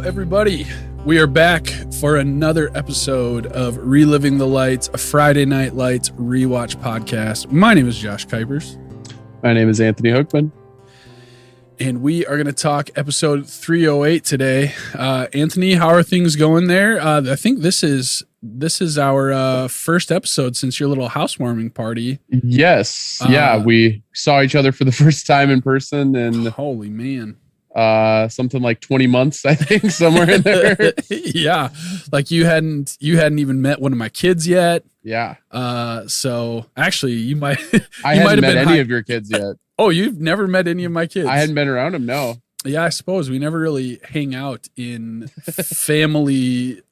Everybody. We are back for another episode of Reliving the Lights, a Friday Night Lights rewatch podcast. My name is Josh Kuipers. My name is Anthony Hookman. And we are going to talk episode 308 today. Anthony, how are things going there? I think this is our first episode since your little housewarming party. Yes. We saw each other for the first time in person, and holy man. Something like 20 months, I think, somewhere in there. Yeah. Like you hadn't even met one of my kids yet. Yeah. So actually you might, I hadn't met any of your kids yet. Oh, you've never met any of my kids? I hadn't been around them. No. Yeah. I suppose we never really hang out in family,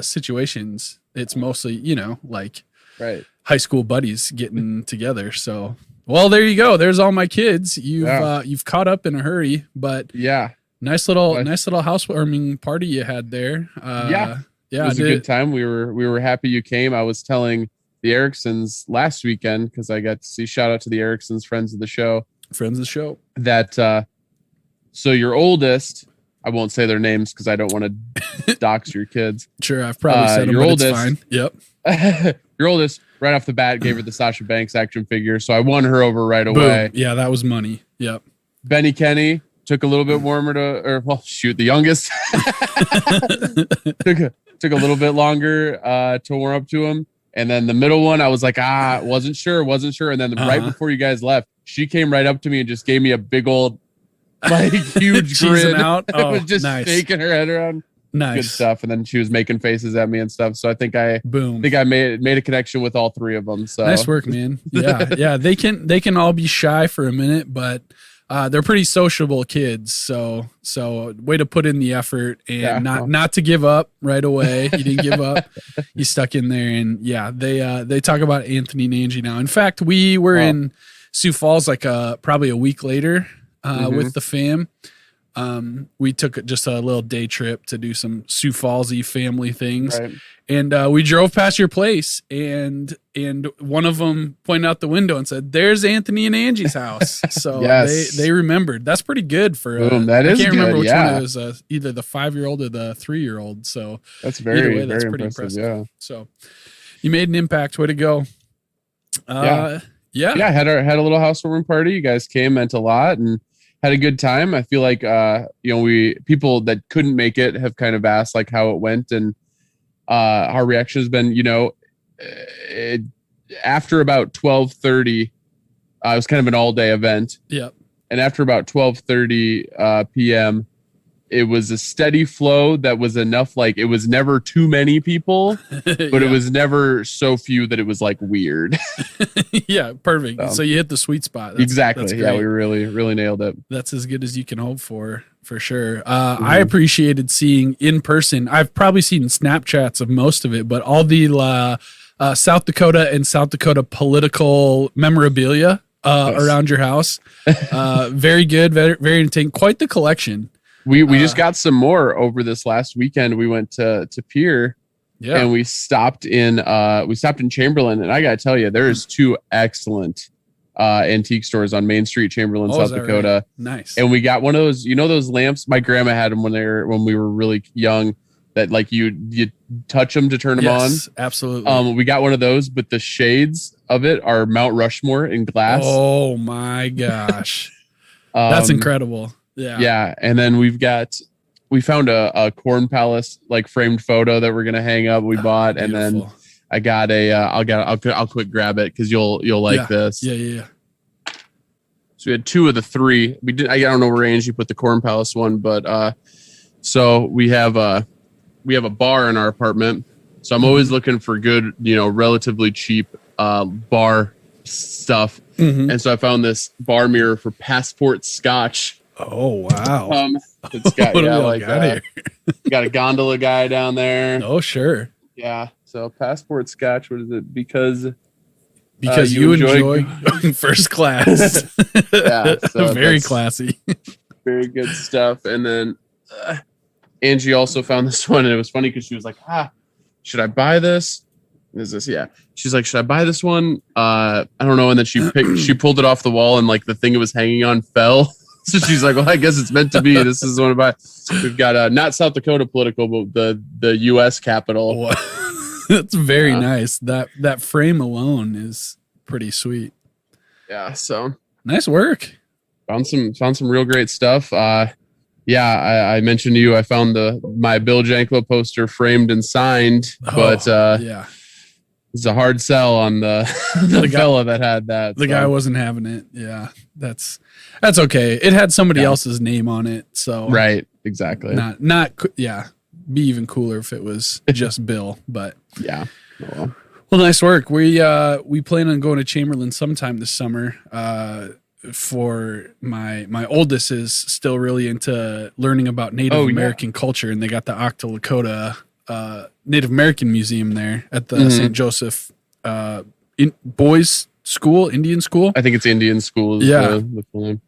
situations. It's mostly, like right. high school buddies getting together. So, well, there you go. There's all my kids. You've caught up in a hurry, but yeah, nice little housewarming party you had there. Yeah, it was a good time. We were happy you came. I was telling the Ericksons last weekend, because I got to see, shout out to the Ericksons, friends of the show, that so your oldest, I won't say their names because I don't want to dox your kids. Sure, I've probably said them, your oldest, it's fine. Yep. Your oldest, right off the bat, gave her the Sasha Banks action figure, so I won her over right away. Boom. Yeah, that was money. Yep. Benny Kenny took a little bit the youngest took a little bit longer to warm up to him, and then the middle one, I was like, wasn't sure, and then right before you guys left, she came right up to me and just gave me a big old, like, huge grin. Out. Oh, was just nice. shaking her head around. Nice. Good stuff. And then she was making faces at me and stuff. So I think I made a connection with all three of them. So nice work, man. Yeah. They can all be shy for a minute, but they're pretty sociable kids. So way to put in the effort and not to give up right away. You didn't give up. You stuck in there, and they talk about Anthony and Angie now. In fact, we were in Sioux Falls probably a week later with the fam. We took just a little day trip to do some Sioux Fallsy family things. Right. And we drove past your place, and one of them pointed out the window and said, "There's Anthony and Angie's house." So yes. they remembered. That's pretty good for that is. I can't good. remember which one it was, either the 5-year-old or the 3-year-old. So that's very that's very pretty impressive. Yeah. So you made an impact. Way to go. Yeah. Had a little housewarming party. You guys came, meant a lot, and had a good time. I feel like people that couldn't make it have kind of asked like how it went, and our reaction has been, after about 12:30, it was kind of an all-day event. Yep. And after about 12:30 p.m., it was a steady flow that was enough. Like, it was never too many people, but it was never so few that it was like weird. Yeah, perfect. So you hit the sweet spot. Exactly. That's we really nailed it. That's as good as you can hope for sure. I appreciated seeing in person. I've probably seen Snapchats of most of it, but all the South Dakota and South Dakota political memorabilia around your house. Very good, very, very entertaining. Quite the collection. We just got some more over this last weekend. We went to Pierre, and we stopped in Chamberlain, and I gotta tell you, there's two excellent antique stores on Main Street, Chamberlain, South Dakota. Right? Nice. And we got one of those, those lamps. My grandma had them when we were really young. That like you touch them to turn them on. Absolutely. We got one of those, but the shades of it are Mount Rushmore in glass. Oh my gosh, that's incredible. Yeah. And then we found a Corn Palace like framed photo that we're going to hang up. We bought. Beautiful. And then I got I'll quick grab it, cause you'll like this. Yeah. So we had two of the three. I don't know where Angie put the Corn Palace one, but, so we have a bar in our apartment. So I'm always looking for good, relatively cheap, bar stuff. Mm-hmm. And so I found this bar mirror for Passport Scotch. Oh wow! It's got got a gondola guy down there. Oh sure. Yeah. So Passport Scotch. What is it? Because you enjoy first class. Yeah. So very classy. Very good stuff. And then Angie also found this one, and it was funny because she was like, should I buy this? Is this? Yeah. She's like, should I buy this one? I don't know. And then she pulled it off the wall, and like the thing it was hanging on fell. So she's like, well, I guess it's meant to be. This is one of my. We've got not South Dakota political, but the U.S. Capitol. That's very nice. That frame alone is pretty sweet. Yeah. So nice work. Found some real great stuff. Yeah, I mentioned to you I found my Bill Janklow poster framed and signed, but yeah, it's a hard sell on the fella that had that. The guy wasn't having it. Yeah, that's okay. It had somebody else's name on it, so right, exactly. Not yeah. Be even cooler if it was just Bill, but yeah. Oh, well, nice work. We plan on going to Chamberlain sometime this summer. For my oldest is still really into learning about Native American culture, and they got the Octo Lakota Native American Museum there at the St. Joseph boys school, Indian school. I think it's Indian school. Yeah.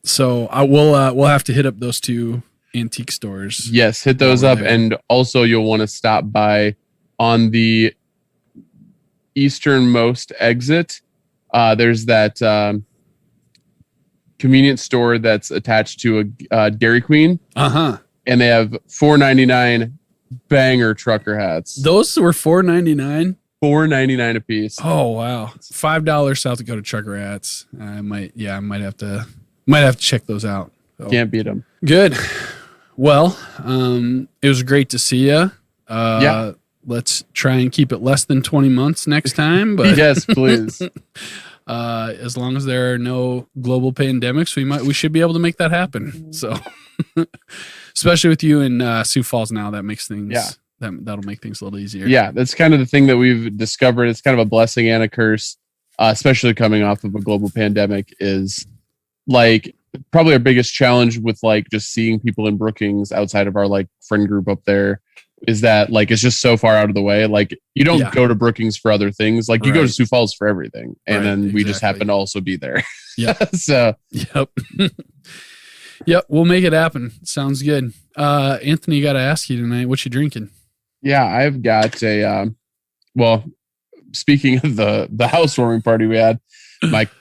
So we'll have to hit up those two antique stores. Yes, hit those up, and also you'll want to stop by on the easternmost exit. There's that convenience store that's attached to a Dairy Queen. And they have $4.99 banger trucker hats. Those were $4.99. $4.99 a piece. Oh wow, $5 South Dakota trucker hats. I might have to check those out. So. Can't beat them. Good. Well, it was great to see you. Yeah. Let's try and keep it less than 20 months next time. But yes, please. As long as there are no global pandemics, we should be able to make that happen. So, especially with you in Sioux Falls now, that makes things that'll make things a little easier. Yeah, that's kind of the thing that we've discovered. It's kind of a blessing and a curse, especially coming off of a global pandemic. Is like probably our biggest challenge with like just seeing people in Brookings outside of our like friend group up there. Is that like it's just so far out of the way? Like you don't go to Brookings for other things. Like you go to Sioux Falls for everything, and then we just happen to also be there. Yeah. So yep. We'll make it happen. Sounds good. Anthony, got to ask you tonight, what you drinking? Yeah, I've got a. Well, speaking of the housewarming party we had,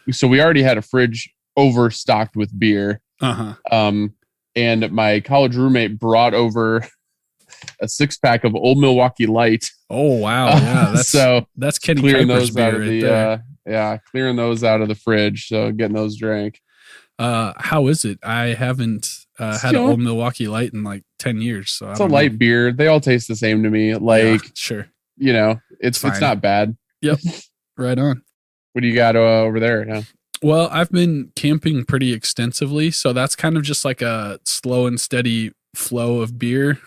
so we already had a fridge overstocked with beer. And my college roommate brought over a 6-pack of Old Milwaukee Light. Oh wow! Yeah, that's Kenny clearing Kuiper's those out of beer the clearing those out of the fridge. So getting those drank. How is it? I haven't had an Old Milwaukee Light in like 10 years. So it's a light beer. They all taste the same to me. Like sure, it's not bad. Yep, right on. What do you got over there? Yeah. Well, I've been camping pretty extensively, so that's kind of just like a slow and steady flow of beer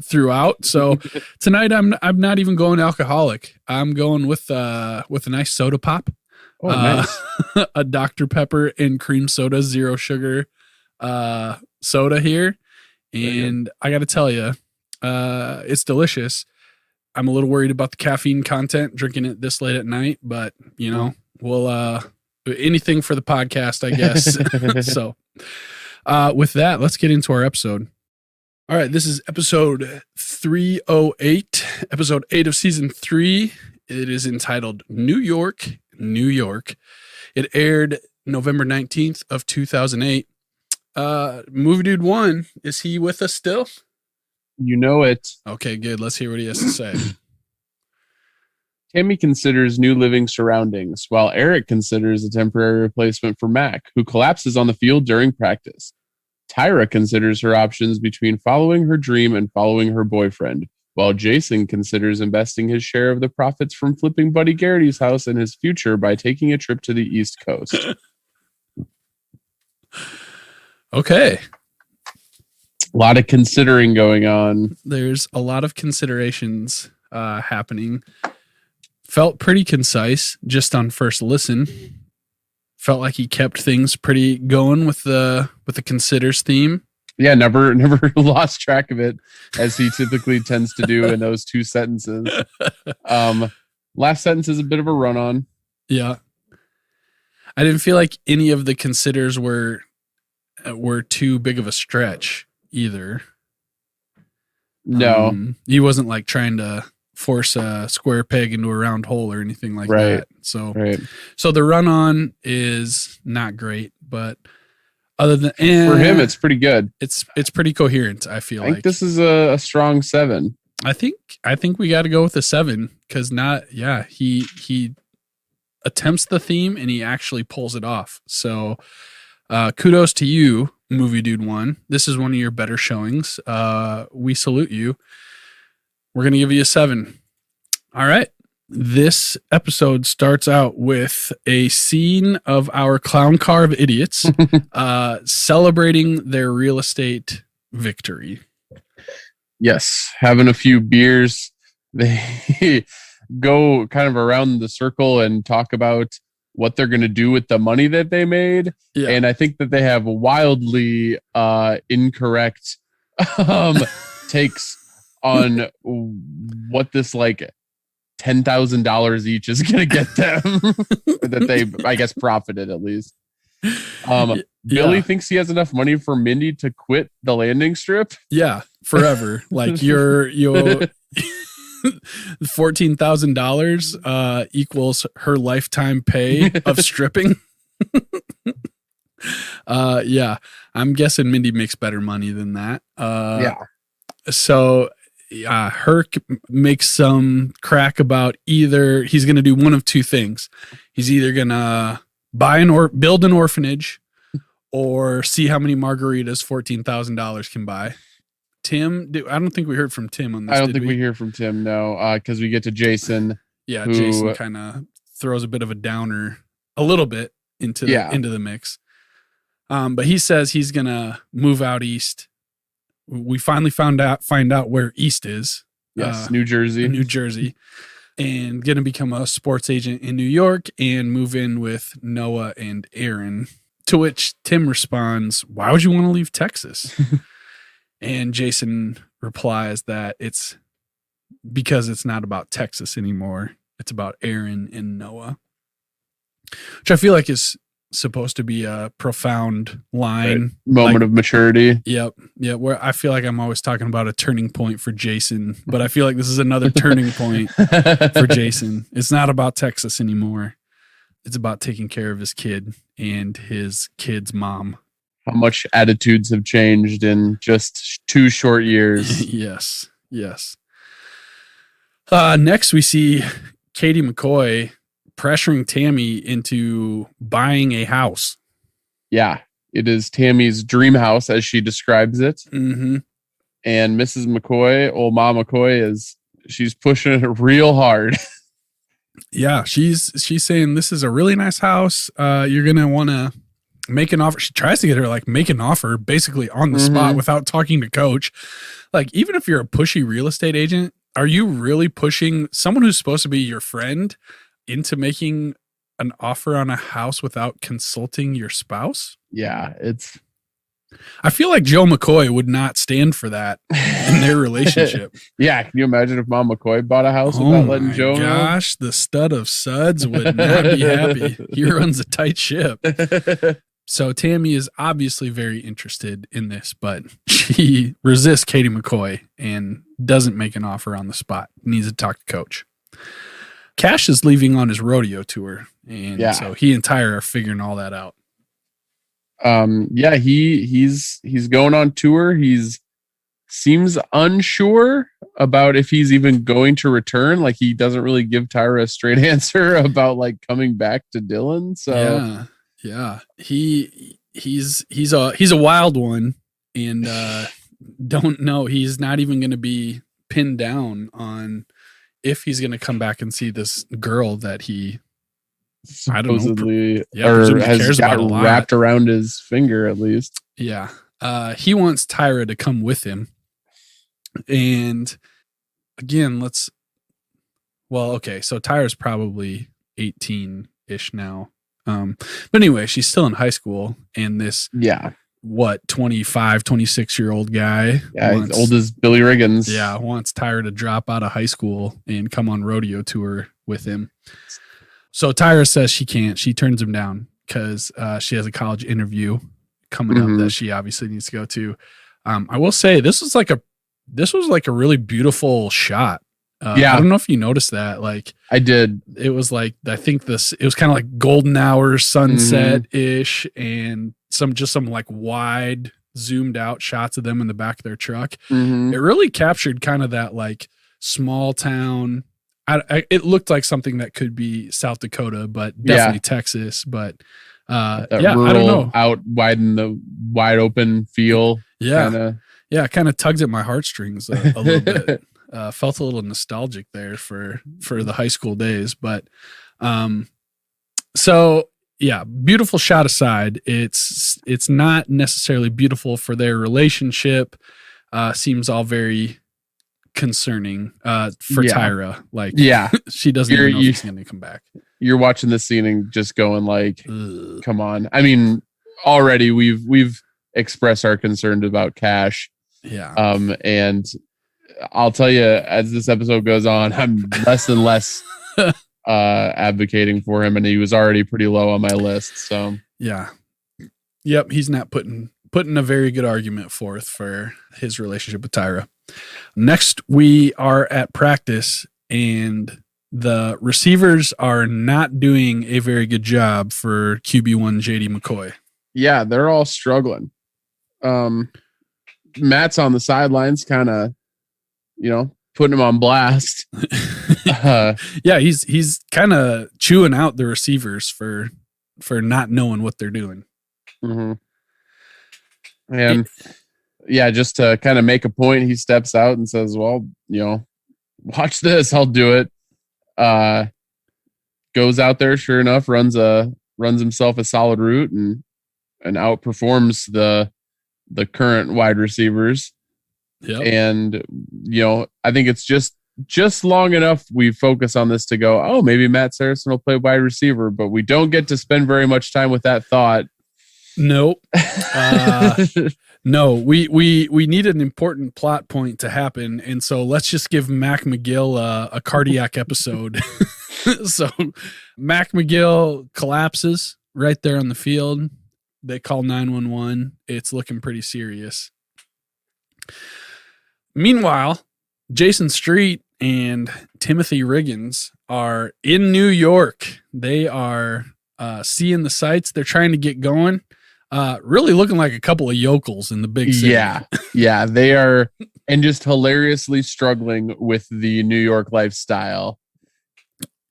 throughout. So tonight I'm not even going alcoholic. I'm going with a nice soda pop. Oh, nice. A Dr. Pepper and cream soda, 0 sugar soda here. And I got to tell you, it's delicious. I'm a little worried about the caffeine content drinking it this late at night, but we'll anything for the podcast, I guess. So with that, let's get into our episode. All right, this is episode 308, episode 8 of season 3. It is entitled New York, New York. It aired November 19th of 2008. Movie Dude 1, is he with us still? You know it. Okay, good. Let's hear what he has to say. Tami considers new living surroundings, while Eric considers a temporary replacement for Mac, who collapses on the field during practice. Tyra considers her options between following her dream and following her boyfriend, while Jason considers investing his share of the profits from flipping Buddy Garrity's house and his future by taking a trip to the East Coast. Okay. A lot of considering going on. There's a lot of considerations happening. Felt pretty concise just on first listen. Felt like he kept things pretty going with the considers theme. Yeah, never lost track of it, as he typically tends to do in those 2 sentences. Last sentence is a bit of a run-on. Yeah. I didn't feel like any of the considers were too big of a stretch either. No. He wasn't like trying to force a square peg into a round hole or anything like that. So the run-on is not great, but Other than for him, it's pretty good. It's pretty coherent. I feel like this is a strong 7. I think we got to go with a 7 because he attempts the theme and he actually pulls it off. So kudos to you, Movie Dude 1. This is one of your better showings. We salute you. We're gonna give you a 7. All right. This episode starts out with a scene of our clown car of idiots celebrating their real estate victory. Yes, having a few beers. They go kind of around the circle and talk about what they're going to do with the money that they made. Yeah. And I think that they have wildly incorrect takes on what this like $10,000 each is going to get them that they, I guess, profited at least. Billy thinks he has enough money for Mindy to quit the landing strip. Yeah, forever. Like your $14,000 equals her lifetime pay of stripping. Yeah, I'm guessing Mindy makes better money than that. So Herc makes some crack about either he's going to do one of two things. He's either going to build an orphanage or see how many margaritas $14,000 can buy. Tim, I don't think we heard from Tim on this. I don't think we hear from Tim, no, because we get to Jason. Yeah, Jason kind of throws a bit of a downer a little bit into the mix. But he says he's going to move out east. We finally find out where east is. Yes, New Jersey. And going to become a sports agent in New York and move in with Noah and Aaron. To which Tim responds, "Why would you want to leave Texas?" And Jason replies that it's because it's not about Texas anymore. It's about Aaron and Noah, which I feel like is supposed to be a profound line. Right. Moment of maturity. Yep. Yeah. Where I feel like I'm always talking about a turning point for Jason, but I feel like this is another turning point for Jason. It's not about Texas anymore. It's about taking care of his kid and his kid's mom. How much attitudes have changed in just 2 short years. Yes. Next, we see Katie McCoy pressuring Tami into buying a house. Yeah, it is Tammy's dream house, as she describes it. Mm-hmm. And Mrs. McCoy, old Mom McCoy, she's pushing it real hard. Yeah, she's saying this is a really nice house. You're gonna want to make an offer. She tries to get her like make an offer basically on the spot without talking to Coach. Like, even if you're a pushy real estate agent, are you really pushing someone who's supposed to be your friend into making an offer on a house without consulting your spouse? Yeah, I feel like Joe McCoy would not stand for that in their relationship. Yeah, can you imagine if Mom McCoy bought a house without letting Joe know? Gosh, the stud of suds would not be happy. He runs a tight ship. So Tami is obviously very interested in this, but she resists Katie McCoy and doesn't make an offer on the spot. Needs to talk to Coach. Cash is leaving on his rodeo tour, and so he and Tyra are figuring all that out. He's going on tour. He's seems unsure about if he's even going to return. Like, he doesn't really give Tyra a straight answer about like coming back to Dylan. So yeah, he's a wild one, and don't know. He's not even going to be pinned down on if he's going to come back and see this girl that he supposedly has got wrapped around his finger, at least. Yeah. He wants Tyra to come with him. And again, so Tyra's probably 18-ish now. But anyway, she's still in high school, and this 25, 26-year-old guy. Yeah, he's old as Billy Riggins. Yeah, wants Tyra to drop out of high school and come on rodeo tour with him. So Tyra says she can't. She turns him down because she has a college interview coming up that she obviously needs to go to. I will say this was like a really beautiful shot. I don't know if you noticed that. Like, I did. It was like, I think it was kind of like golden hour sunset ish, and some like wide zoomed out shots of them in the back of their truck. Mm-hmm. It really captured kind of that like small town. It looked like something that could be South Dakota, but definitely Texas. But that rural, rural, I don't know, out wide in the wide open feel. Yeah, kind of tugged at my heartstrings a little bit. Felt a little nostalgic there for the high school days. But so yeah, beautiful shot aside, it's not necessarily beautiful for their relationship. Seems all very concerning for Tyra. Like, she doesn't even know if he's going to come back. You're watching this scene and just going like, ugh. Come on. I mean, already we've expressed our concerns about Cash. Yeah. And I'll tell you, as this episode goes on, I'm less and less advocating for him, and he was already pretty low on my list. So yeah. Yep. He's not putting a very good argument forth for his relationship with Tyra. Next, we are at practice, and the receivers are not doing a very good job for QB1 JD McCoy. Yeah, they're all struggling. Matt's on the sidelines, kind of, putting him on blast. Yeah, he's kind of chewing out the receivers for not knowing what they're doing. Mm-hmm. And just to kind of make a point, he steps out and says, well, watch this, I'll do it. Goes out there, sure enough, runs himself a solid route and outperforms the current wide receivers. Yep. And I think it's just long enough we focus on this to go, oh, maybe Matt Saracen will play wide receiver, but we don't get to spend very much time with that thought. Nope. No, we need an important plot point to happen, and so let's just give Mac McGill a cardiac episode. So Mac McGill collapses right there on the field. They call 911. It's looking pretty serious. Meanwhile, Jason Street and Timothy Riggins are in New York. They are seeing the sights. They're trying to get going. Really looking like a couple of yokels in the big city. Yeah, they are, and just hilariously struggling with the New York lifestyle.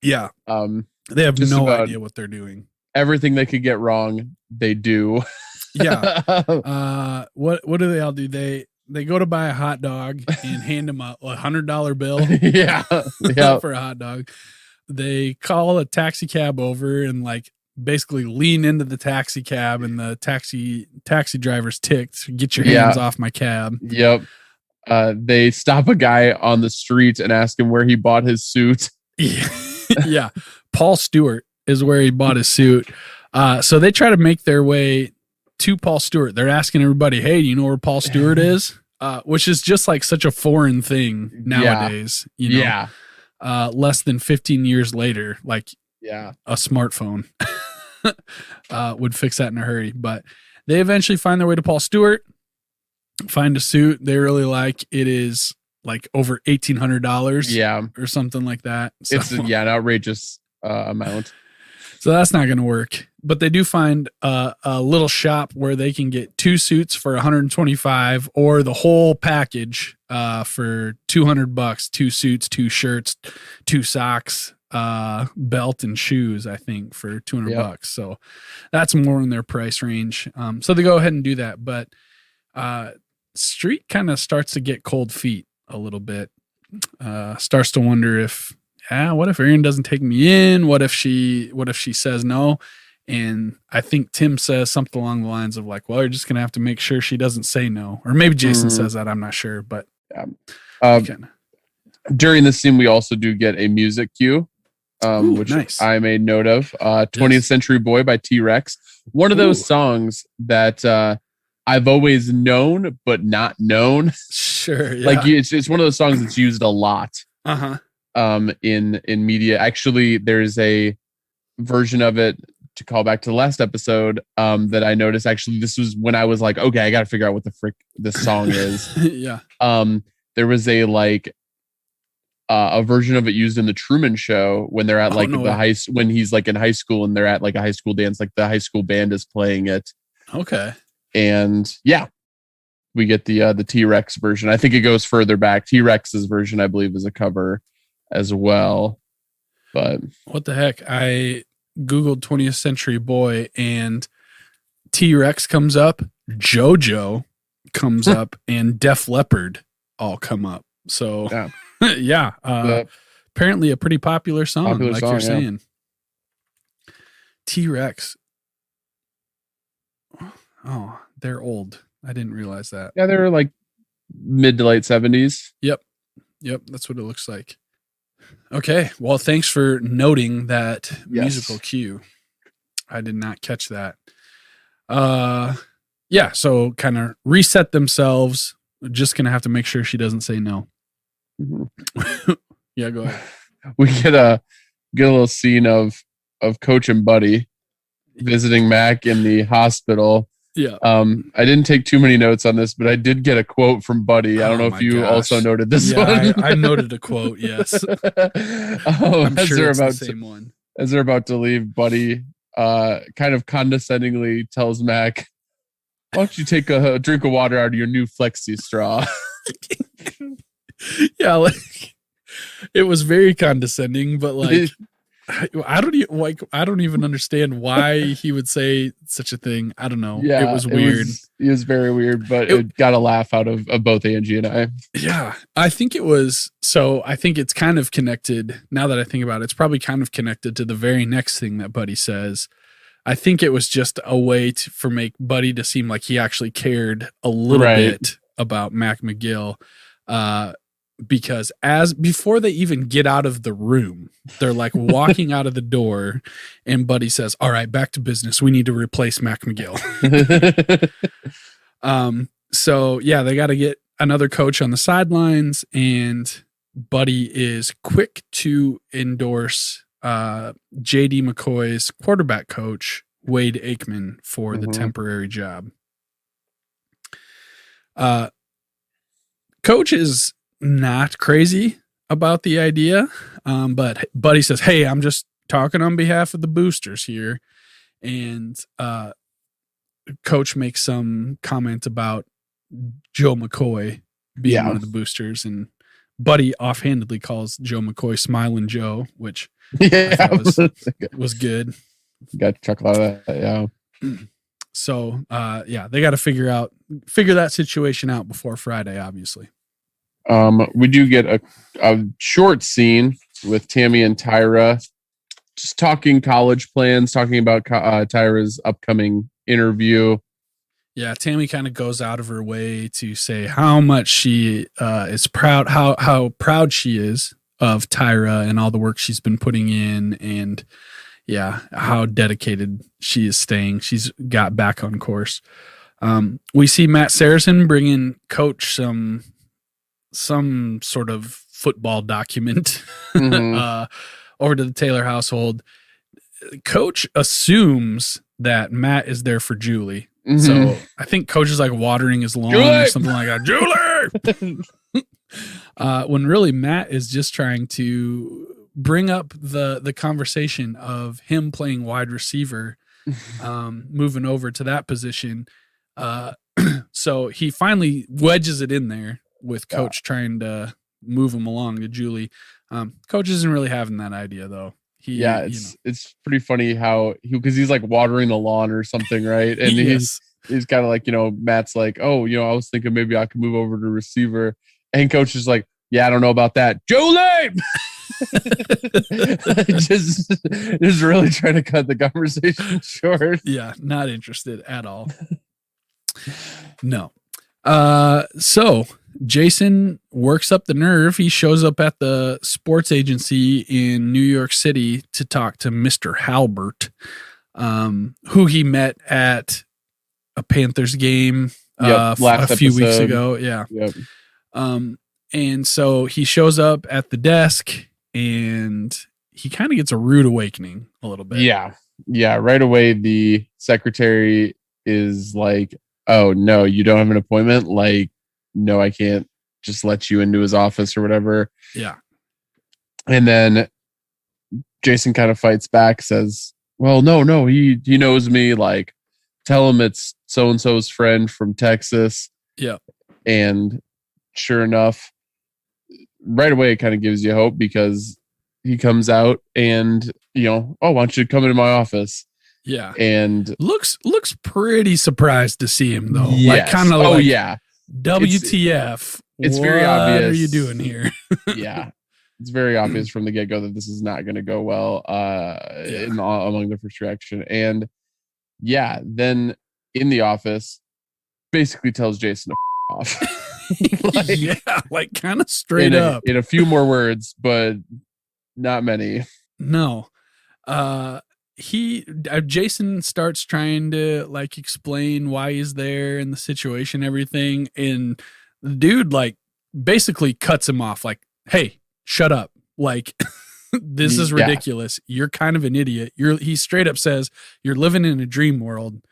Yeah. They have no idea what they're doing. Everything they could get wrong, they do. Yeah. What do they all do? They go to buy a hot dog and hand them a $100 bill. Yeah. For a hot dog. They call a taxi cab over and like basically lean into the taxi cab, and the taxi driver's ticked. Get your hands off my cab. Yep. They stop a guy on the street and ask him where he bought his suit. Yeah. Paul Stewart is where he bought his suit. So they try to make their way to Paul Stewart. They're asking everybody, hey, do you know where Paul Stewart is? Which is just like such a foreign thing nowadays. Less than 15 years later, like a smartphone would fix that in a hurry. But they eventually find their way to Paul Stewart, find a suit they really like. It is like over $1,800 or something like that. So, it's an outrageous amount. So that's not going to work. But they do find a little shop where they can get 2 suits for $125 or the whole package for $200, 2 suits, 2 shirts, 2 socks, belt and shoes, I think, for $200. So that's more in their price range. So they go ahead and do that. But Street kind of starts to get cold feet a little bit. Starts to wonder if, what if Erin doesn't take me in? What if she says no? And I think Tim says something along the lines of like, well, you're just going to have to make sure she doesn't say no. Or maybe Jason says that. I'm not sure. But during this scene, we also do get a music cue, which nice. I made note of. 20th Century Boy by T-Rex. One of those songs that I've always known, but not known. Sure. Yeah. Like it's one of those songs that's used a lot. In media. Actually, there's a version of it, to call back to the last episode, that I noticed. Actually, this was when I was like, okay, I got to figure out what the frick this song is. Yeah. There was a version of it used in the Truman Show when they're at when he's like in high school and they're at like a high school dance, like the high school band is playing it. Okay. And we get the T-Rex version. I think it goes further back. T-Rex's version, I believe, is a cover as well. But what the heck? I Googled 20th Century Boy and T-Rex comes up, JoJo comes up, and Def Leppard all come up. So yeah, apparently a pretty popular song, you're saying. T-Rex. Oh, they're old. I didn't realize that. Yeah, they're like mid to late 70s. Yep, that's what it looks like. Okay, well, thanks for noting that musical cue. I did not catch that. Yeah, so kind of reset themselves. Just gonna have to make sure she doesn't say no. Mm-hmm. Yeah, go ahead. We get a little scene of Coach and Buddy visiting Mac in the hospital. Yeah. I didn't take too many notes on this, but I did get a quote from Buddy. I don't know if you also noted this one. I noted a quote. Yes. I'm sure it's the same one. As they're about to leave, Buddy kind of condescendingly tells Mac, "Why don't you take a drink of water out of your new Flexi straw?" Yeah, like it was very condescending, but like I don't even understand why he would say such a thing. I don't know. Yeah, it was weird. It was very weird, but it got a laugh out of both Angie and I. Yeah, I think it was. So I think it's kind of connected. Now that I think about it, it's probably kind of connected to the very next thing that Buddy says. I think it was just a way for make Buddy to seem like he actually cared a little bit about Mac McGill. Because before they even get out of the room, they're like walking out of the door, and Buddy says, "All right, back to business. We need to replace Mac McGill." So yeah, they got to get another coach on the sidelines, and Buddy is quick to endorse JD McCoy's quarterback coach, Wade Aikman, for the temporary job. Coach is not crazy about the idea, but Buddy says, "Hey, I'm just talking on behalf of the boosters here," and Coach makes some comment about Joe McCoy being one of the boosters, and Buddy offhandedly calls Joe McCoy Smiling Joe, which I thought was good. Got to chuckle out of that, yeah. So they got to figure that situation out before Friday, obviously. We do get a short scene with Tami and Tyra just talking college plans, talking about Tyra's upcoming interview. Yeah, Tami kind of goes out of her way to say how much she is proud, how proud she is of Tyra and all the work she's been putting in, and how dedicated she is staying. She's got back on course. We see Matt Saracen bringing Coach some sort of football document over to the Taylor household. Coach assumes that Matt is there for Julie. So I think Coach is like watering his lawn or something like that. Julie! When really Matt is just trying to bring up the conversation of him playing wide receiver, moving over to that position. So he finally wedges it in there with Coach trying to move him along to Julie. Coach isn't really having that idea though. It's pretty funny how because he's like watering the lawn or something, right? And he's kind of like, Matt's like, "Oh, I was thinking maybe I could move over to receiver," and Coach is like, "Yeah, I don't know about that, Julie." just really trying to cut the conversation short. Yeah, not interested at all. No. So Jason works up the nerve. He shows up at the sports agency in New York City to talk to Mr. Halbert, who he met at a Panthers game a few weeks ago. Yeah. Yep. And so he shows up at the desk and he kind of gets a rude awakening a little bit. Yeah. Yeah. Right away, the secretary is like, "Oh, no, you don't have an appointment? Like, no, I can't just let you into his office or whatever." Yeah. And then Jason kind of fights back, says, "Well, no, he knows me. Like, tell him it's so-and-so's friend from Texas. Yeah. And sure enough, right away, it kind of gives you hope because he comes out and, oh, why don't you come into my office? Yeah. And looks pretty surprised to see him though. Yes. Like kind of WTF. It's very obvious. What are you doing here? Yeah. It's very obvious from the get-go that this is not going to go well among the first reaction. And then in the office, basically tells Jason to off. like kind of straight up. In a few more words, but not many. No. Jason starts trying to like explain why he's there and the situation, everything. And the dude like basically cuts him off like, hey, shut up. Like, this is ridiculous. You're kind of an idiot. He straight up says you're living in a dream world.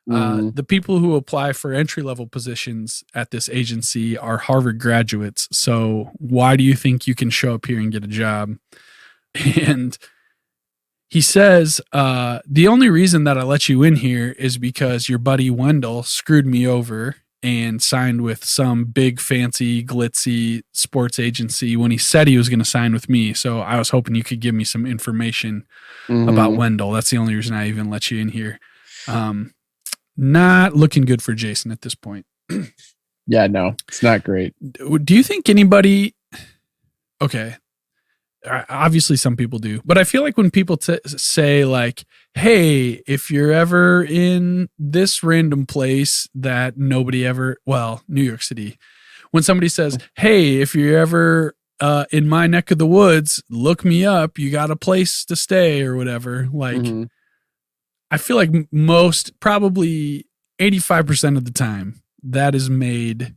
The people who apply for entry-level positions at this agency are Harvard graduates. So why do you think you can show up here and get a job? And he says, the only reason that I let you in here is because your buddy Wendell screwed me over and signed with some big fancy glitzy sports agency when he said he was going to sign with me. So I was hoping you could give me some information about Wendell. That's the only reason I even let you in here. Not looking good for Jason at this point. Yeah, no, it's not great. Do you think anybody, okay, obviously some people do, but I feel like when people say like, hey, if you're ever in this random place that nobody ever, New York City, when somebody says, hey, if you're ever in my neck of the woods, look me up, you got a place to stay or whatever. Like, I feel like probably 85% of the time that is made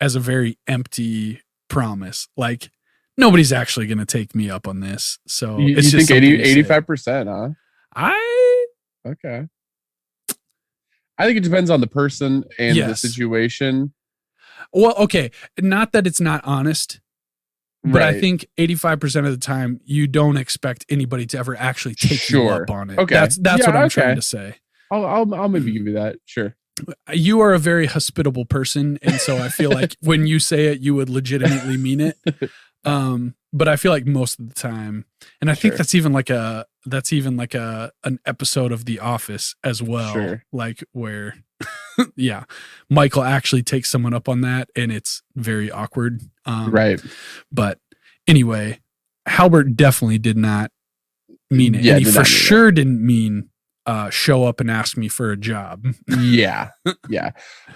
as a very empty promise. Like, nobody's actually going to take me up on this. So you think 85%, huh? Okay. I think it depends on the person and the situation. Well, okay. Not that it's not honest, but I think 85% of the time you don't expect anybody to ever actually take you up on it. Okay. That's what I'm trying to say. I'll maybe give you that. Sure. You are a very hospitable person. And so I feel like when you say it, you would legitimately mean it. But I feel like most of the time, and I think that's even like an episode of The Office as well, like where, Michael actually takes someone up on that, and it's very awkward. Right. But anyway, Halbert definitely did not mean it, and he for sure didn't mean show up and ask me for a job. Yeah.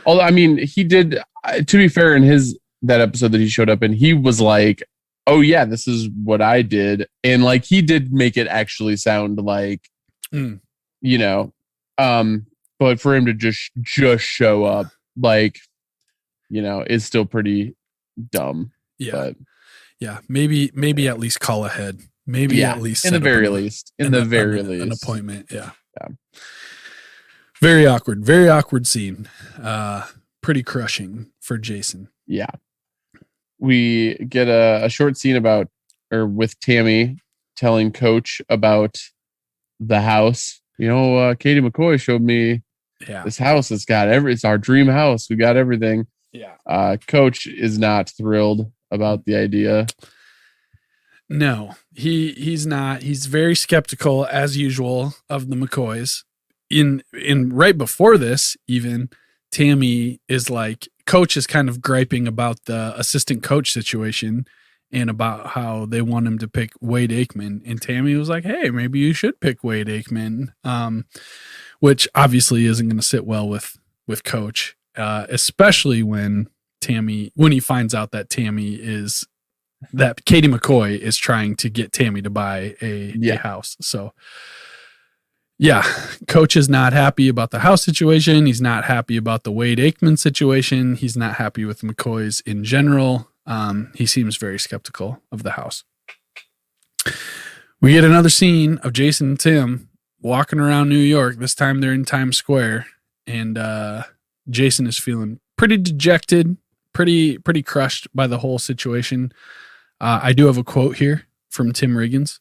Although, I mean, he did. To be fair, in that episode that he showed up in, he was like, oh yeah, this is what I did. And like, he did make it actually sound like, but for him to just show up, like, is still pretty dumb. Yeah. But, yeah. Maybe at least call ahead. Maybe at least in the very least, an appointment. Yeah. Very awkward scene. Pretty crushing for Jason. Yeah. We get a short scene with Tami telling Coach about the house. Katie McCoy showed me this house. It's our dream house. We got everything. Yeah. Coach is not thrilled about the idea. No, he's not. He's very skeptical as usual of the McCoys. In right before this, even Tami is like, Coach is kind of griping about the assistant coach situation and about how they want him to pick Wade Aikman. And Tami was like, hey, maybe you should pick Wade Aikman, which obviously isn't going to sit well with Coach, especially when he finds out that that Katie McCoy is trying to get Tami to buy a house. So yeah, Coach is not happy about the house situation. He's not happy about the Wade Aikman situation. He's not happy with McCoys in general. He seems very skeptical of the house. We get another scene of Jason and Tim walking around New York. This time they're in Times Square, and Jason is feeling pretty dejected, pretty crushed by the whole situation. I do have a quote here from Tim Riggins.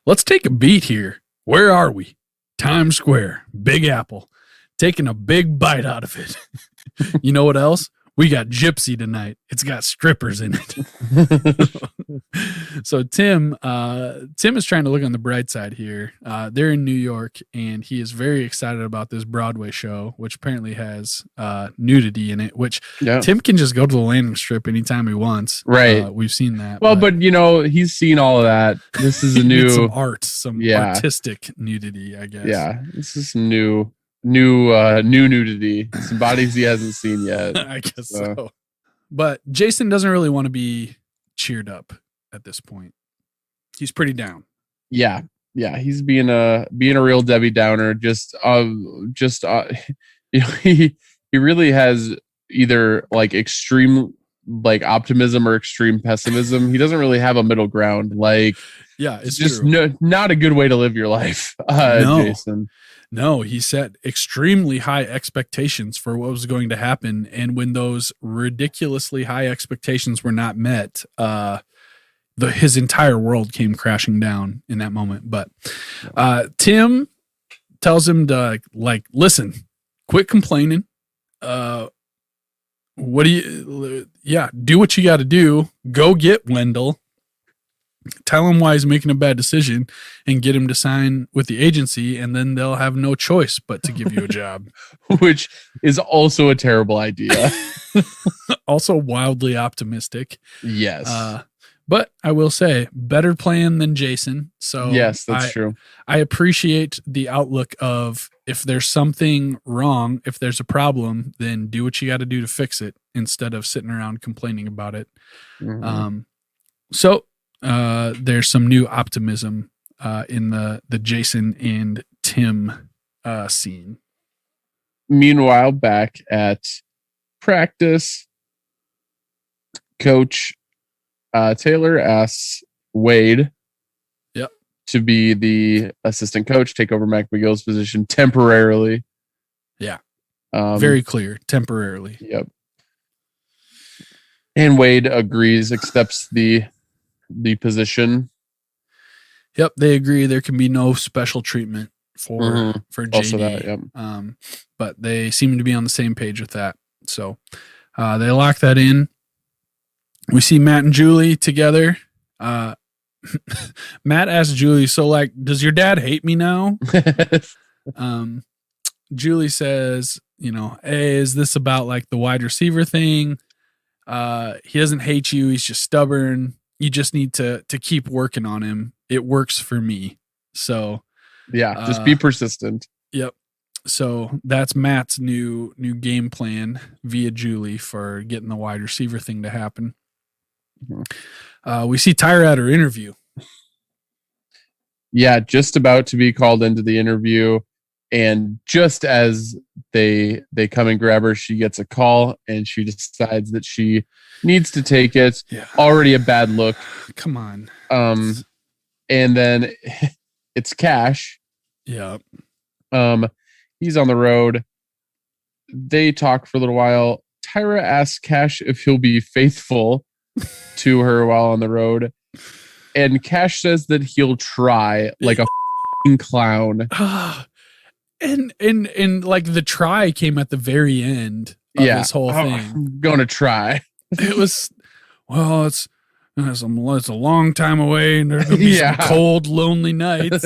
Let's take a beat here. Where are we? Times Square, Big Apple. taking a big bite out of it. You know what else? We got Gypsy tonight. It's got strippers in it. So Tim is trying to look on the bright side here. They're in New York, and he is very excited about this Broadway show, which apparently has nudity in it, which Tim can just go to the landing strip anytime he wants. Right. We've seen that. Well, but he's seen all of that. This is a new some art, some artistic nudity, I guess. Yeah, this is new nudity. Some bodies he hasn't seen yet. I guess so. But Jason doesn't really want to be cheered up at this point. He's pretty down. Yeah. He's being a real Debbie Downer. He really has either like extreme like optimism or extreme pessimism. He doesn't really have a middle ground. Like, it's just not a good way to live your life, Jason. No, he set extremely high expectations for what was going to happen. And when those ridiculously high expectations were not met, his entire world came crashing down in that moment. But Tim tells him to listen, quit complaining. Do what you got to do. Go get Wendell. Tell him why he's making a bad decision and get him to sign with the agency, and then they'll have no choice but to give you a job. Which is also a terrible idea. Also wildly optimistic. Yes. But I will say, better plan than Jason. So yes, that's true. I appreciate the outlook of if there's something wrong, if there's a problem, then do what you got to do to fix it instead of sitting around complaining about it. Mm-hmm. There's some new optimism in the Jason and Tim scene. Meanwhile, back at practice, Coach Taylor asks Wade to be the assistant coach, take over Mac McGill's position temporarily. Yeah. Very clear, temporarily. Yep. And Wade agrees, accepts the position. Yep, they agree there can be no special treatment for JD. Also that, yep. But they seem to be on the same page with that. So they lock that in. We see Matt and Julie together. Matt asks Julie, so does your dad hate me now? Julie says, hey, is this about the wide receiver thing? He doesn't hate you. He's just stubborn. You just need to keep working on him. It works for me. So yeah, just be persistent. Yep. So that's Matt's new game plan via Julie for getting the wide receiver thing to happen. Mm-hmm. We see Tyra at her interview. Yeah, just about to be called into the interview. And just as they come and grab her, she gets a call and she decides that she needs to take it. Yeah. Already a bad look. Come on. And then it's Cash. Yeah. He's on the road. They talk for a little while. Tyra asks Cash if he'll be faithful to her while on the road. And Cash says that he'll try like a clown. And the try came at the very end of this whole thing. I'm gonna try. It was, it's a long time away, and there's gonna be some cold, lonely nights.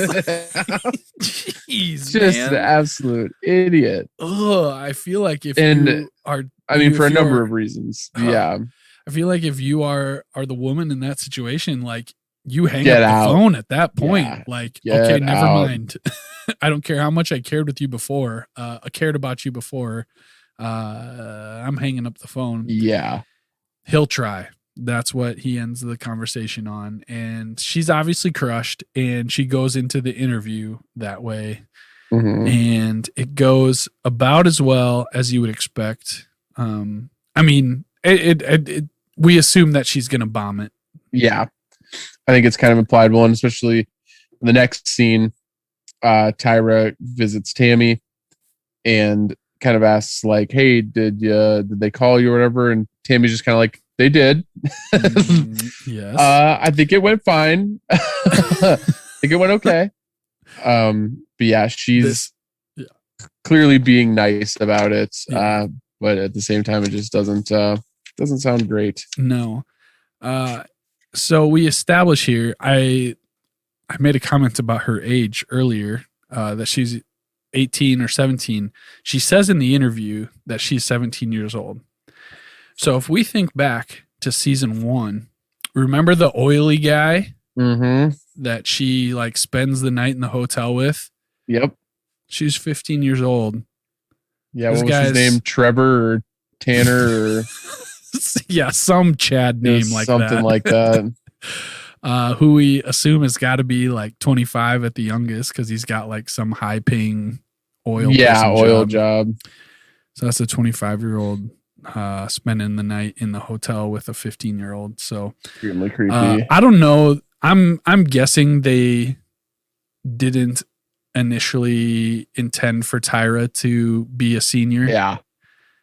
Jeez, just an absolute idiot. I feel like if for a number of reasons. I feel like if you are the woman in that situation, you hang up the phone at that point. Okay, never mind. I don't care how much I cared about you before. I'm hanging up the phone. Yeah. He'll try. That's what he ends the conversation on. And she's obviously crushed, and she goes into the interview that way. Mm-hmm. And it goes about as well as you would expect. We assume that she's going to bomb it. Yeah. I think it's kind of implied one, especially in the next scene. Tyra visits Tami and kind of asks hey, did they call you or whatever? And Tammy's just kind of they did. Yes. I think it went fine. I think it went okay. But yeah, she's clearly being nice about it. Yeah. But at the same time, it just doesn't sound great. No. So we establish here, I made a comment about her age earlier, that she's 18 or 17. She says in the interview that she's 17 years old. So if we think back to season 1, remember the oily guy that she like spends the night in the hotel with? Yep. She's 15 years old. Yeah. What was his name? Trevor or Tanner or yeah, some Chad name like something that. like that. Who we assume has got to be like 25 at the youngest because he's got like some high paying oil job. So that's a 25-year-old spending the night in the hotel with a 15-year-old. So extremely creepy. I don't know. I'm guessing they didn't initially intend for Tyra to be a senior. Yeah.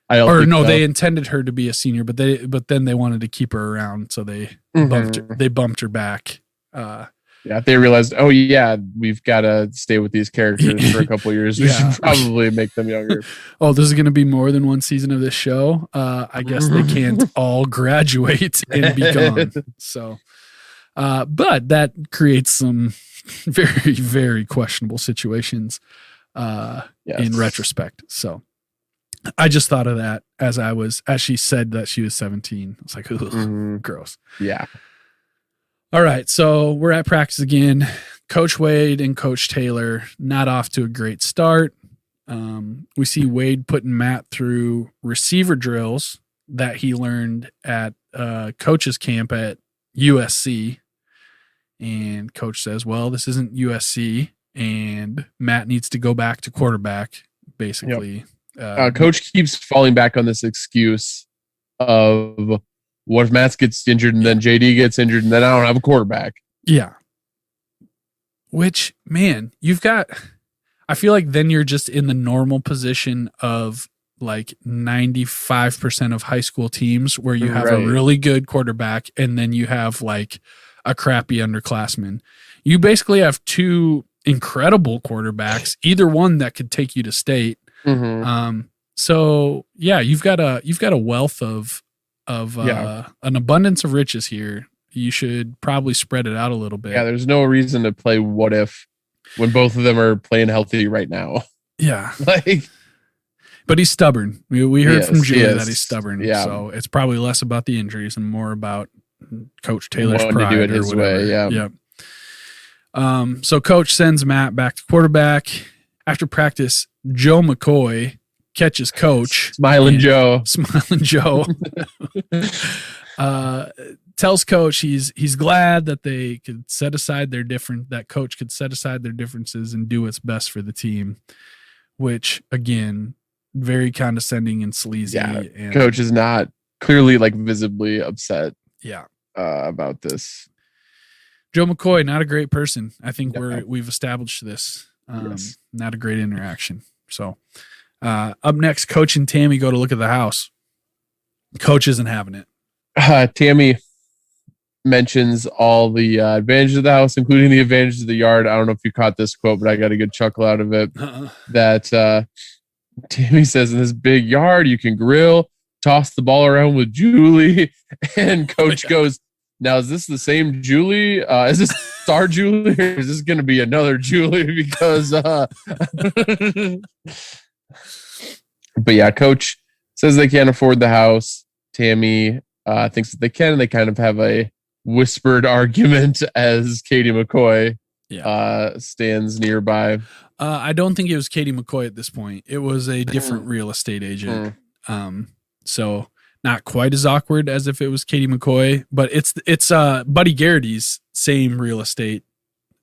They intended her to be a senior, but then they wanted to keep her around, so they bumped her back. Yeah, they realized, oh yeah, we've got to stay with these characters for a couple of years. We should probably make them younger. Oh, this is going to be more than one season of this show. I guess they can't all graduate and be gone. So, but that creates some very, very questionable situations in retrospect. So I just thought of that as she said that she was 17. I was like, ugh, gross. Yeah. All right, so we're at practice again. Coach Wade and Coach Taylor not off to a great start. We see Wade putting Matt through receiver drills that he learned at coach's camp at USC. And Coach says, well, this isn't USC, and Matt needs to go back to quarterback, basically. Yep. Coach keeps falling back on this excuse of, what if Matt gets injured and then JD gets injured and then I don't have a quarterback? Yeah. Which, man, I feel like then you're just in the normal position of like 95% of high school teams where you have a really good quarterback and then you have like a crappy underclassman. You basically have two incredible quarterbacks, either one that could take you to state. So yeah, you've got a wealth of an abundance of riches here. You should probably spread it out a little bit. Yeah, there's no reason to play what if when both of them are playing healthy right now. Yeah. But he's stubborn. We heard from Julia that he's stubborn. Yeah. So it's probably less about the injuries and more about Coach Taylor's pride to do it his way. Yeah. Yep. So Coach sends Matt back to quarterback. After practice, Joe McCoy catches Coach. Smiling Joe. Tells Coach he's glad that they could set aside that Coach could set aside their differences and do what's best for the team, which again, very condescending and sleazy. Yeah, and Coach is not clearly like visibly upset. Yeah. About this. Joe McCoy, not a great person. I think we've established this. Not a great interaction. So up next, Coach and Tami go to look at the house. Coach isn't having it. Tami mentions all the advantages of the house, including the advantages of the yard. I don't know if you caught this quote, but I got a good chuckle out of it. That Tami says, in this big yard, you can grill, toss the ball around with Julie. And Coach goes, now, is this the same Julie? Is this Star Julie? Or is this going to be another Julie? Because, but yeah, Coach says they can't afford the house. Tami thinks that they can, and they kind of have a whispered argument as Katie McCoy stands nearby. I don't think it was Katie McCoy at this point. It was a different real estate agent. So not quite as awkward as if it was Katie McCoy, but it's Buddy Garrity's same real estate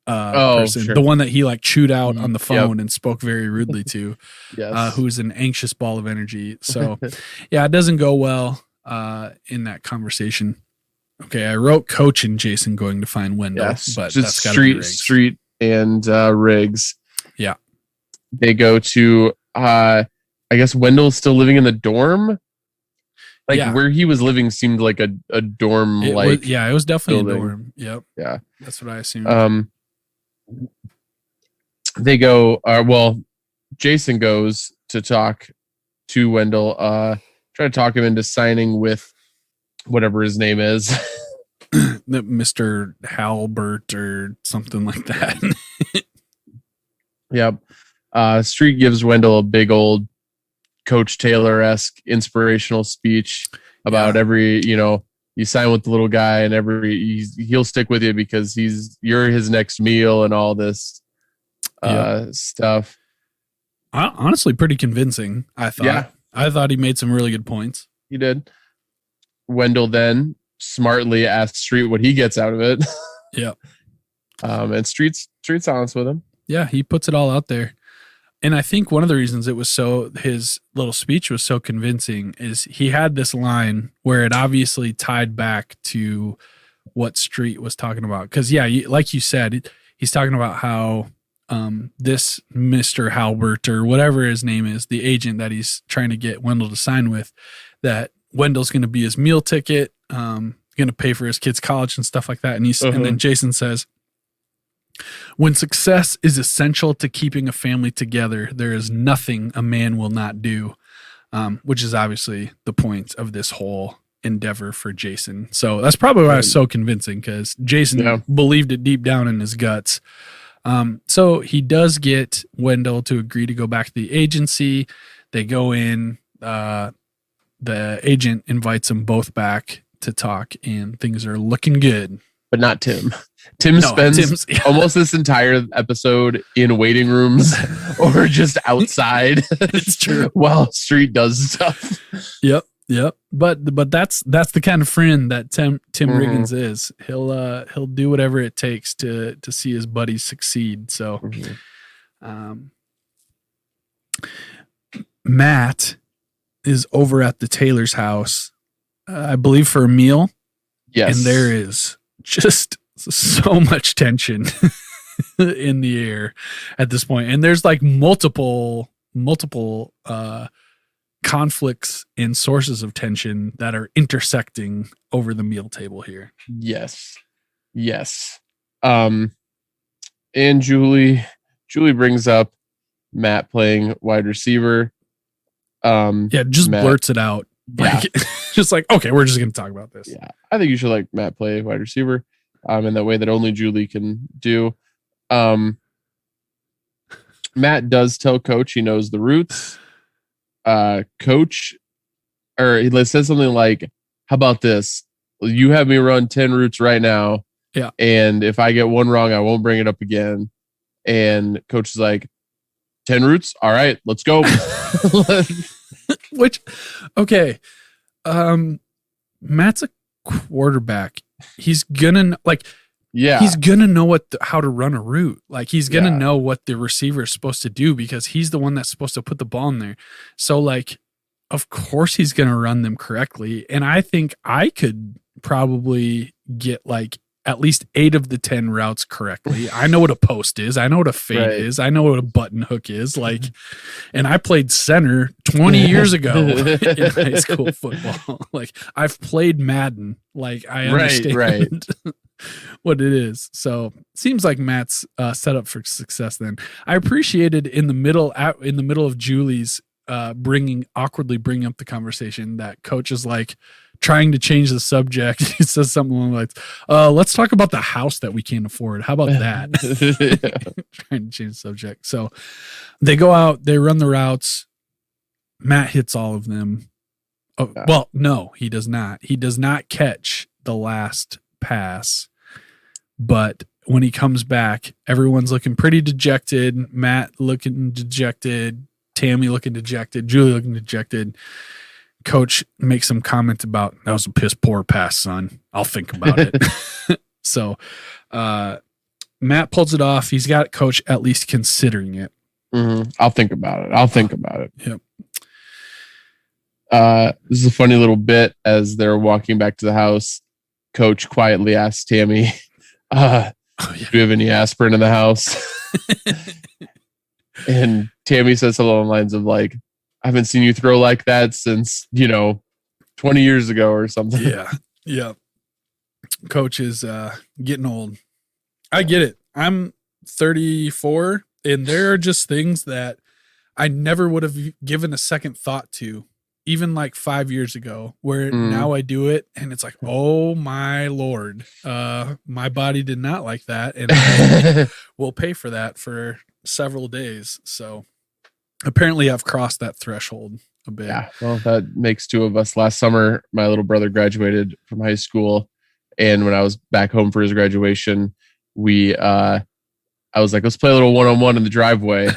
person, the one that he like chewed out on the phone and spoke very rudely to, who's an anxious ball of energy. So yeah, it doesn't go well in that conversation. Okay, I wrote Coach and Jason going to find Wendell, but that's got to be Riggs. Street and Riggs. Yeah, they go to I guess Wendell's still living in the dorm. Where he was living seemed like a dorm. It was definitely building. A dorm. Yep. Yeah, that's what I assumed. They go. Jason goes to talk to Wendell, try to talk him into signing with whatever his name is. Mr. Halbert or something like that. Yep. Street gives Wendell a big old Coach Taylor-esque inspirational speech about every, you sign with the little guy and he'll stick with you because you're his next meal and all this stuff. Honestly, pretty convincing, I thought. Yeah. I thought he made some really good points. He did. Wendell then smartly asked Street what he gets out of it. Yeah. And Street's honest with him. Yeah, he puts it all out there. And I think one of the reasons his little speech was so convincing is he had this line where it obviously tied back to what Street was talking about. Because, like you said, he's talking about how this Mr. Halbert or whatever his name is, the agent that he's trying to get Wendell to sign with, that Wendell's going to be his meal ticket, going to pay for his kids' college and stuff like that. And and then Jason says, when success is essential to keeping a family together, there is nothing a man will not do, which is obviously the point of this whole endeavor for Jason. So that's probably why it's so convincing, because Jason believed it deep down in his guts. So he does get Wendell to agree to go back to the agency. They go in, the agent invites them both back to talk, and things are looking good. But not Tim. Tim spends almost this entire episode in waiting rooms or just outside. It's true. While Street does stuff. Yep. But that's the kind of friend that Tim Riggins is. He'll do whatever it takes to see his buddies succeed. So, Matt is over at the Taylor's house, I believe, for a meal. Yes, and there is just so much tension in the air at this point, and there's like multiple conflicts and sources of tension that are intersecting over the meal table here. Yes. And Julie brings up Matt playing wide receiver. Just Matt blurts it out. Just like, okay, we're just going to talk about this. Yeah, I think you should like Matt play wide receiver in that way that only Julie can do. Matt does tell Coach he knows the routes. Coach, or he says something like, how about this? You have me run 10 routes right now. Yeah. And if I get one wrong, I won't bring it up again. And Coach is like, 10 routes? All right, let's go. Which, okay. Matt's a quarterback. He's gonna he's gonna know how to run a route. Like, he's gonna know what the receiver is supposed to do because he's the one that's supposed to put the ball in there. So, like, of course he's gonna run them correctly. And I think I could probably get like at least 8 of the 10 routes correctly. I know what a post is. I know what a fade is. I know what a button hook is. Like, and I played center 20 years ago in high school football. Like, I've played Madden. Like, I understand what it is. So seems like Matt's set up for success then. I appreciated in the middle of Julie's awkwardly bringing up the conversation that Coach is like trying to change the subject. He says something along the lines, let's talk about the house that we can't afford. How about that? Trying to change the subject. So they go out, they run the routes. Matt hits all of them. Oh, well, no, he does not. He does not catch the last pass. But when he comes back, everyone's looking pretty dejected. Matt looking dejected. Tami looking dejected. Julie looking dejected. Coach makes some comment about, that was a piss poor pass, son. I'll think about it. So Matt pulls it off. He's got Coach at least considering it. Mm-hmm. I'll think about it. Yep. This is a funny little bit as they're walking back to the house. Coach quietly asks Tami, do you have any aspirin in the house? And Tami says something along the lines of like, I haven't seen you throw like that since, 20 years ago or something. Yeah. Coach is getting old. I get it. I'm 34, and there are just things that I never would have given a second thought to, even like 5 years ago, where now I do it and it's like, oh my Lord, my body did not like that. And I will pay for that for several days. So apparently I've crossed that threshold a bit. Yeah. Well, that makes two of us. Last summer, my little brother graduated from high school. And when I was back home for his graduation, I was like, let's play a little one-on-one in the driveway.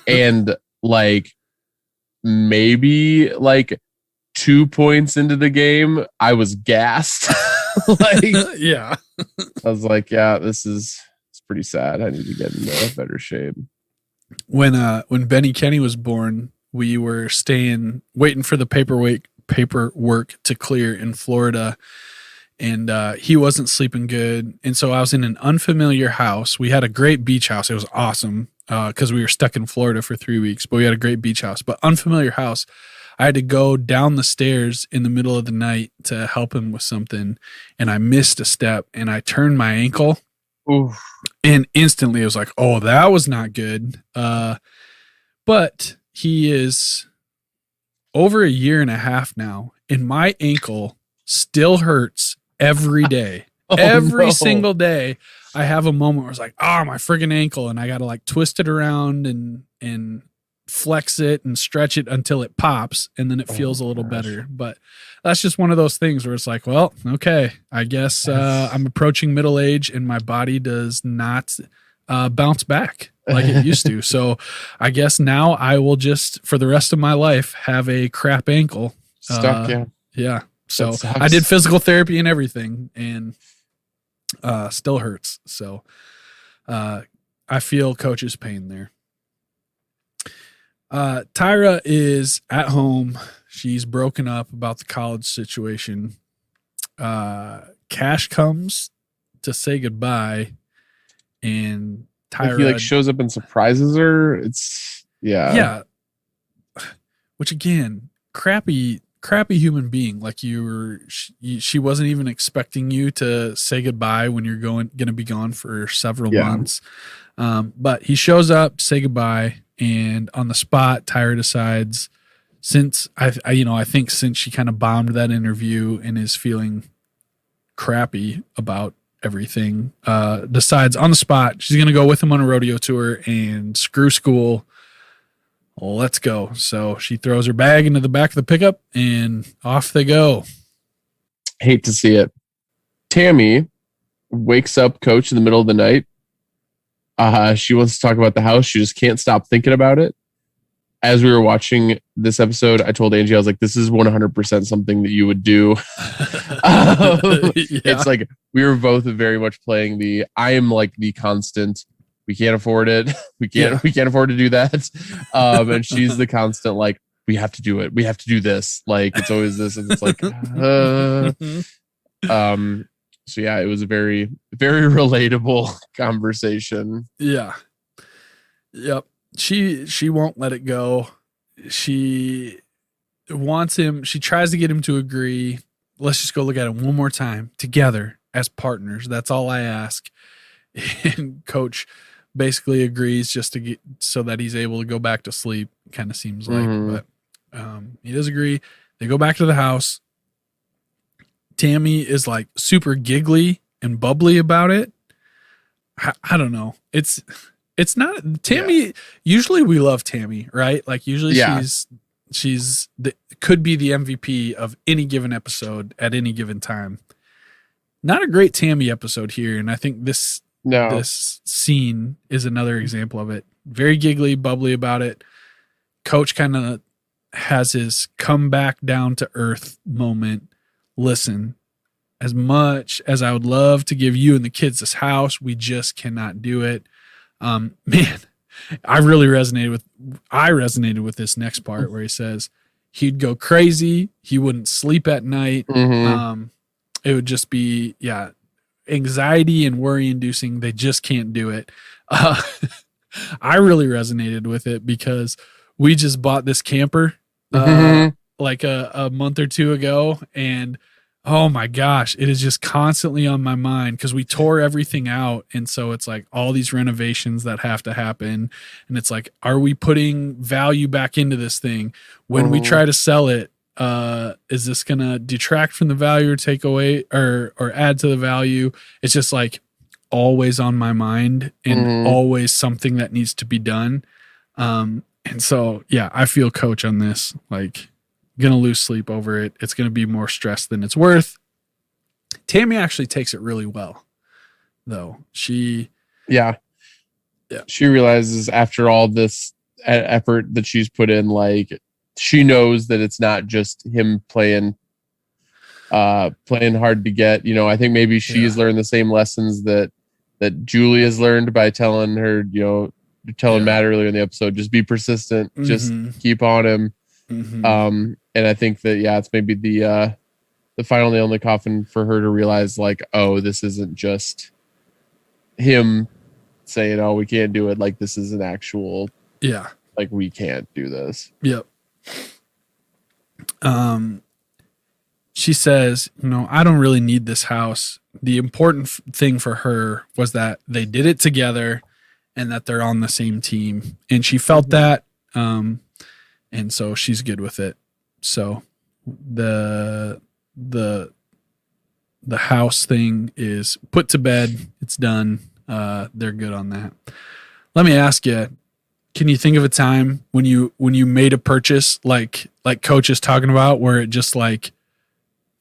And like, maybe like 2 points into the game, I was gassed. Like, yeah. I was like, yeah, it's pretty sad. I need to get into better shape. When Benny Kenny was born, we were waiting for the paperwork to clear in Florida, and he wasn't sleeping good. And so I was in an unfamiliar house. We had a great beach house. It was awesome because we were stuck in Florida for 3 weeks, but we had a great beach house. But unfamiliar house, I had to go down the stairs in the middle of the night to help him with something, and I missed a step, and I turned my ankle. Oof. And instantly it was like, oh, that was not good. But he is over 1.5 years now, and my ankle still hurts every day. Every single day I have a moment where it's like, oh, my friggin' ankle. And I got to like twist it around and flex it and stretch it until it pops. And then it feels a little better. But that's just one of those things where it's like, well, okay, I guess I'm approaching middle age and my body does not bounce back like it used to. So I guess now I will just, for the rest of my life, have a crap ankle. Stuck, yeah. Yeah. So I did physical therapy and everything, and still hurts. So I feel Coach's pain there. Tyra is at home. She's broken up about the college situation. Cash comes to say goodbye, and Tyra, he like shows up and surprises her. It's yeah. Which again, crappy human being. Like she wasn't even expecting you to say goodbye when you're going to be gone for several months. But he shows up to say goodbye, and on the spot, Tyra decides, since I think since she kind of bombed that interview and is feeling crappy about everything, decides on the spot she's going to go with him on a rodeo tour and screw school. Let's go. So she throws her bag into the back of the pickup and off they go. Hate to see it. Tami wakes up Coach in the middle of the night. She wants to talk about the house. She just can't stop thinking about it. As we were watching this episode, I told Angie, I was like, this is 100% something that you would do. It's like we were both very much playing I am like the constant, we can't afford it. We can't afford to do that. And she's the constant, like, we have to do it. We have to do this. Like, it's always this. And it's like, so yeah, it was a very, very relatable conversation. Yeah. Yep. She won't let it go. She wants him. She tries to get him to agree. Let's just go look at it one more time together as partners. That's all I ask. And Coach basically agrees just to get so that he's able to go back to sleep. Kind of seems like, but he does agree. They go back to the house. Tami is like super giggly and bubbly about it. I don't know. It's not Tami. Yeah. Usually we love Tami, right? Like usually she's could be the MVP of any given episode at any given time. Not a great Tami episode here. And I think this scene is another example of it. Very giggly, bubbly about it. Coach kind of has his come back down to earth moment. Listen, as much as I would love to give you and the kids this house, we just cannot do it. Man, I resonated with this next part where he says he'd go crazy. He wouldn't sleep at night. It would just be, anxiety and worry inducing. They just can't do it. I really resonated with it because we just bought this camper like a month or two ago, and Oh my gosh, it is just constantly on my mind because we tore everything out. And so it's like all these renovations that have to happen. And it's like, are we putting value back into this thing? When we try to sell it, is this going to detract from the value or take away or add to the value? It's just like always on my mind and always something that needs to be done. And so, yeah, I feel coach on this. Like, gonna lose sleep over it. It's gonna be more stress than it's worth. Tami actually takes it really well, though. She realizes after all this effort that she's put in, like she knows that it's not just him playing hard to get. You know, I think maybe she's learned the same lessons that Julie has learned by telling her, you know, telling Matt earlier in the episode, just be persistent, just keep on him. And I think that it's maybe the final nail in the coffin for her to realize, like, oh, this isn't just him saying, oh, we can't do it. Like, this is an actual like, we can't do this. Yep. She says, you know, I don't really need this house. The important thing for her was that they did it together and that they're on the same team. And she felt that. And so she's good with it. So the house thing is put to bed. It's done. They're good on that. Let me ask you, can you think of a time when you made a purchase like Coach is talking about, where it just like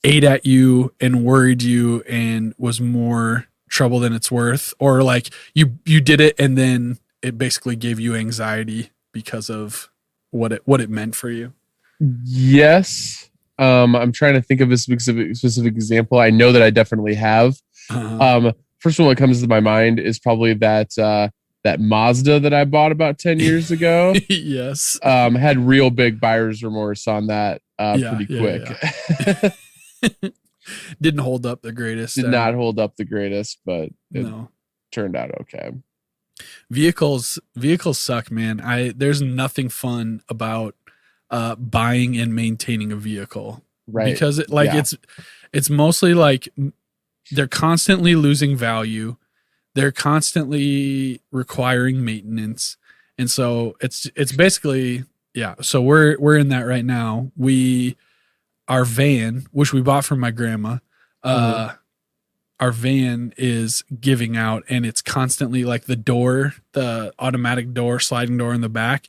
ate at you and worried you and was more trouble than it's worth? Or like you did it and then it basically gave you anxiety because of what it meant for you? Yes. I'm trying to think of a specific example. I know that I definitely have. First one that comes to my mind is probably that Mazda that I bought about 10 years ago. Yes. Had real big buyer's remorse on that pretty quick. Yeah. Didn't hold up the greatest. Did not hold up the greatest, but it turned out okay. Vehicles suck, man. There's nothing fun about buying and maintaining a vehicle, right? Because it's mostly like they're constantly losing value, they're constantly requiring maintenance, and so it's basically so we're in that right now. Our van, which we bought from my grandma, our van is giving out, and it's constantly like the automatic door, sliding door in the back.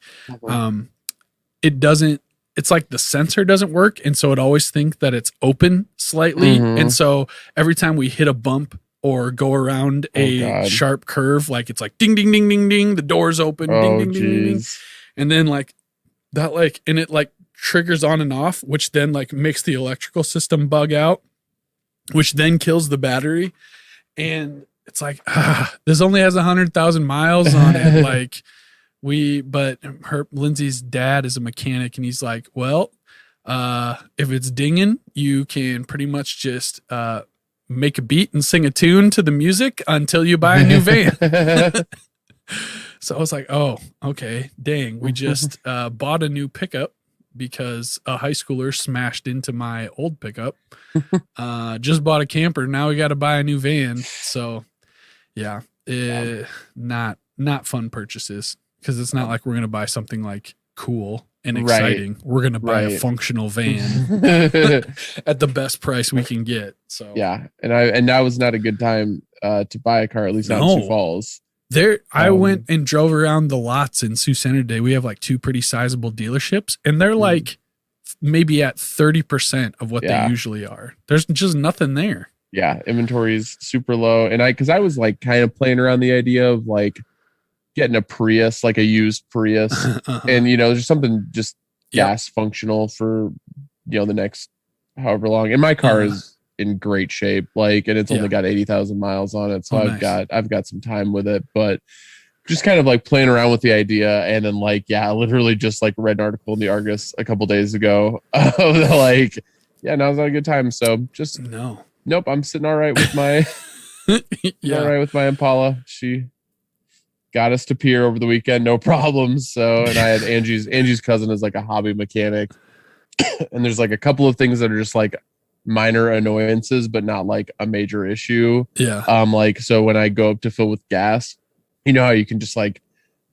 It's like the sensor doesn't work. And so it always thinks that it's open slightly. And so every time we hit a bump or go around a sharp curve, like it's like ding, ding, ding, ding, ding, the door's open, ding, ding, ding, ding, ding. And then like that, like, and it like triggers on and off, which then like makes the electrical system bug out, which then kills the battery. And it's like, this only has 100,000 miles on it. Like Lindsay's dad is a mechanic, and he's like, well, if it's dinging, you can pretty much just make a beat and sing a tune to the music until you buy a new van. So I was like, oh, okay, dang. We just bought a new pickup because a high schooler smashed into my old pickup. Just bought a camper. Now we got to buy a new van. So yeah, not fun purchases, because it's not like we're going to buy something like cool and exciting. Right. We're going to buy a functional van at the best price we can get. So yeah. And now was not a good time to buy a car, at least not in Sioux Falls. I went and drove around the lots in Sioux Center today. We have like two pretty sizable dealerships, and they're like maybe at 30% of what they usually are. There's just nothing there. Yeah. Inventory is super low. And because I was like kind of playing around the idea of like getting a Prius, like a used Prius. And, you know, there's something just gas functional for, you know, the next however long. And my car is in great shape, like, and it's only got 80,000 miles on it. So I've got some time with it, but just kind of like playing around with the idea. And then like, literally just like read an article in the Argus a couple days ago of like, now's not a good time. So just nope. I'm sitting all right with my, all right with my Impala. She got us to Pier over the weekend, no problems. So, and I had Angie's cousin is like a hobby mechanic, and there's like a couple of things that are just like minor annoyances, but not like a major issue. Yeah. Like, so when I go up to fill with gas, you know how you can just like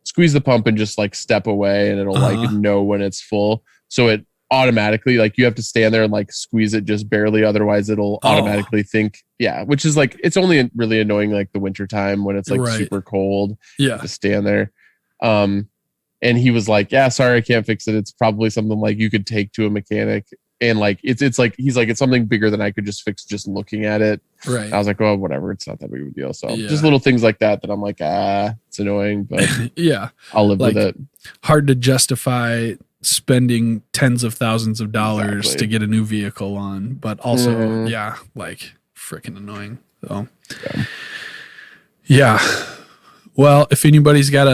squeeze the pump and just like step away and it'll like know when it's full. So it automatically, like, you have to stand there and like squeeze it just barely, otherwise it'll automatically think, which is like, it's only really annoying like the winter time when it's like super cold. To stand there. And he was like, yeah, sorry, I can't fix it. It's probably something like you could take to a mechanic. And like, it's like, he's like, it's something bigger than I could just fix just looking at it. Right. I was like, oh, whatever. It's not that big of a deal. So just little things like that I'm like, it's annoying, but I'll live with it. Hard to justify spending tens of thousands of dollars to get a new vehicle on, but also, like freaking annoying. So, well, if anybody's got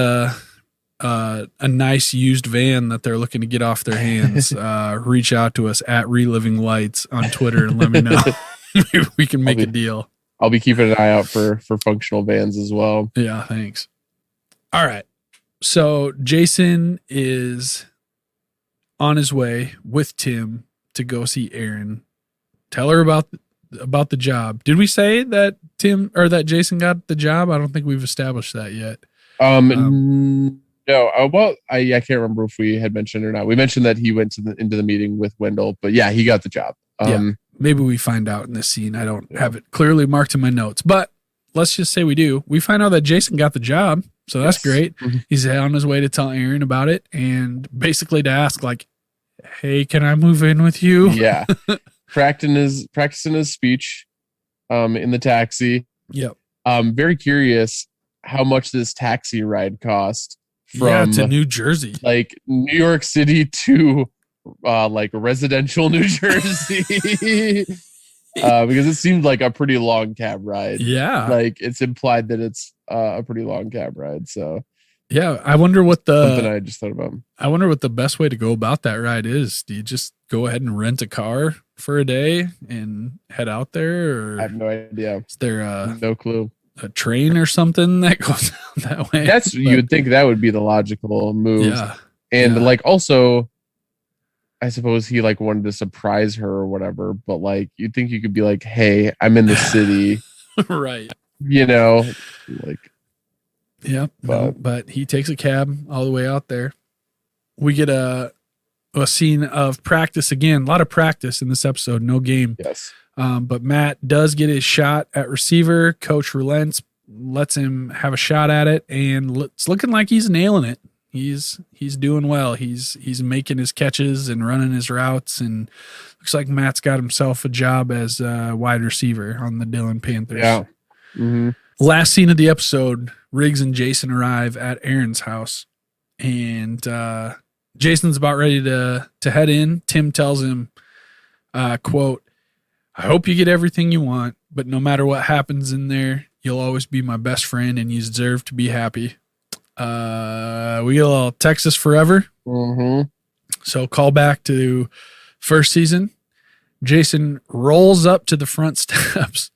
a nice used van that they're looking to get off their hands, reach out to us at Reliving Lights on Twitter and let me know. Maybe we can make a deal. I'll be keeping an eye out for functional vans as well. Yeah, thanks. All right. So Jason is on his way with Tim to go see Erin. Tell her about the job. Did we say that Tim or that Jason got the job? I don't think we've established that yet. No, well, I can't remember if we had mentioned or not. We mentioned that he went into the meeting with Wendell, but yeah, he got the job. Maybe we find out in this scene. I don't have it clearly marked in my notes, but let's just say we do. We find out that Jason got the job, so that's great. He's on his way to tell Erin about it and basically to ask like, hey, can I move in with you? Yeah. Practicing his speech in the taxi. Yep. Very curious how much this taxi ride cost from to New Jersey, like New York City to like residential New Jersey. Because it seemed like a pretty long cab ride. Yeah. Like it's implied that it's a pretty long cab ride. So yeah, I wonder what something I just thought about. I wonder what the best way to go about that ride is. Do you just go ahead and rent a car for a day and head out there? Or I have no idea. Is there no clue. A train or something that goes that way? You would think that would be the logical move. Yeah. And like also, I suppose he like wanted to surprise her or whatever, but like you'd think you could be like, hey, I'm in the city. Right. You know, like yeah, but he takes a cab all the way out there. We get a scene of practice again. A lot of practice in this episode. No game. Yes. But Matt does get his shot at receiver. Coach relents, lets him have a shot at it, and it's looking like he's nailing it. He's doing well. He's making his catches and running his routes, and looks like Matt's got himself a job as a wide receiver on the Dillon Panthers. Yeah. Mm-hmm. Last scene of the episode, Riggs and Jason arrive at Erin's house, and Jason's about ready to head in. Tim tells him, quote, I hope you get everything you want, but no matter what happens in there, you'll always be my best friend and you deserve to be happy. We get a little Texas forever. Mm-hmm. So call back to first season. Jason rolls up to the front steps.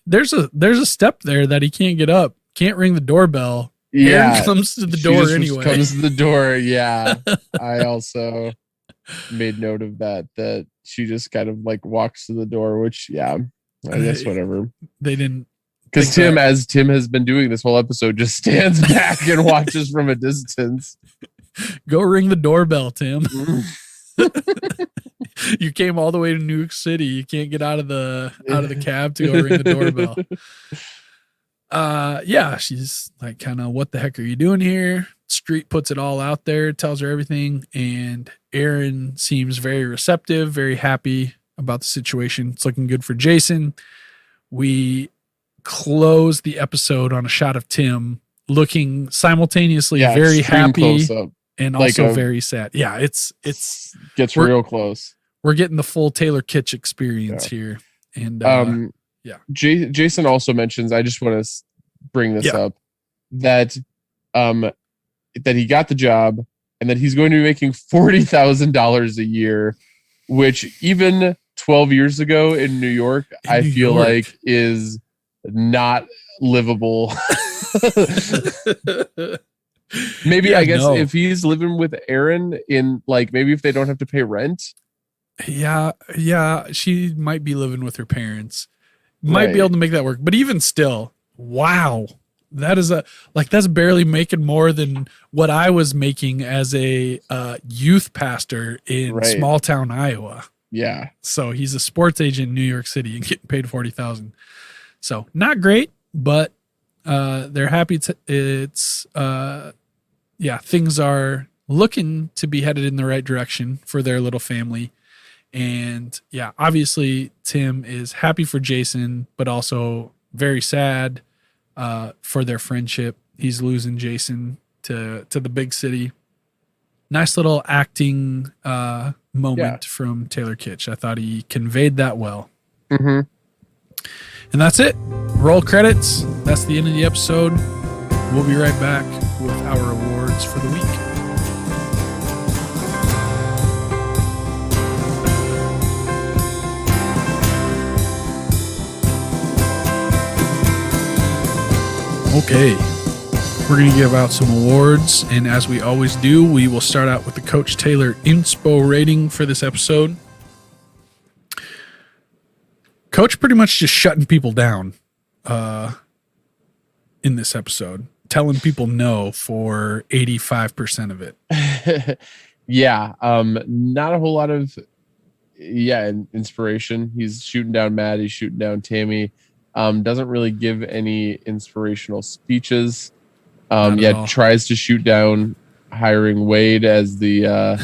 There's a step there that he can't get up. Can't ring the doorbell. Yeah. Erin comes to the door anyway. Comes to the door. Yeah. I also made note of that she just kind of like walks to the door, which I guess whatever. They didn't, because Tim has been doing this whole episode, just stands back and watches from a distance. Go ring the doorbell, Tim. You came all the way to New York City. You can't get out of the cab to go ring the doorbell. She's like, kind of, what the heck are you doing here? Street puts it all out there, tells her everything, and Erin seems very receptive, very happy about the situation. It's looking good for Jason. We close the episode on a shot of Tim looking simultaneously very happy and also very sad. Yeah, it's gets real close. We're getting the full Taylor Kitsch experience here. And Jason also mentions, I just want to bring this up, that that he got the job and that he's going to be making $40,000 a year, which even 12 years ago in New York, I feel like is not livable. Maybe I guess if he's living with Erin in like, maybe if they don't have to pay rent, Yeah, she might be living with her parents. Might be Right. able to make that work. But even still, wow. That's barely making more than what I was making as a youth pastor in Right. small town Iowa. Yeah. So he's a sports agent in New York City and getting paid 40,000. So not great, but they're happy. Things are looking to be headed in the right direction for their little family. And yeah, obviously Tim is happy for Jason, but also very sad for their friendship. He's losing Jason to the big city. Nice little acting moment from Taylor Kitsch. I thought he conveyed that well. Mm-hmm. And that's it. Roll credits. That's the end of the episode. We'll be right back with our awards for the week. Okay, we're going to give out some awards, and as we always do, we will start out with the Coach Taylor Inspo rating for this episode. Coach pretty much just shutting people down in this episode, telling people no for 85% of it. Yeah, not a whole lot of inspiration. He's shooting down Matt, he's shooting down Tami. Doesn't really give any inspirational speeches. Tries to shoot down hiring Wade as the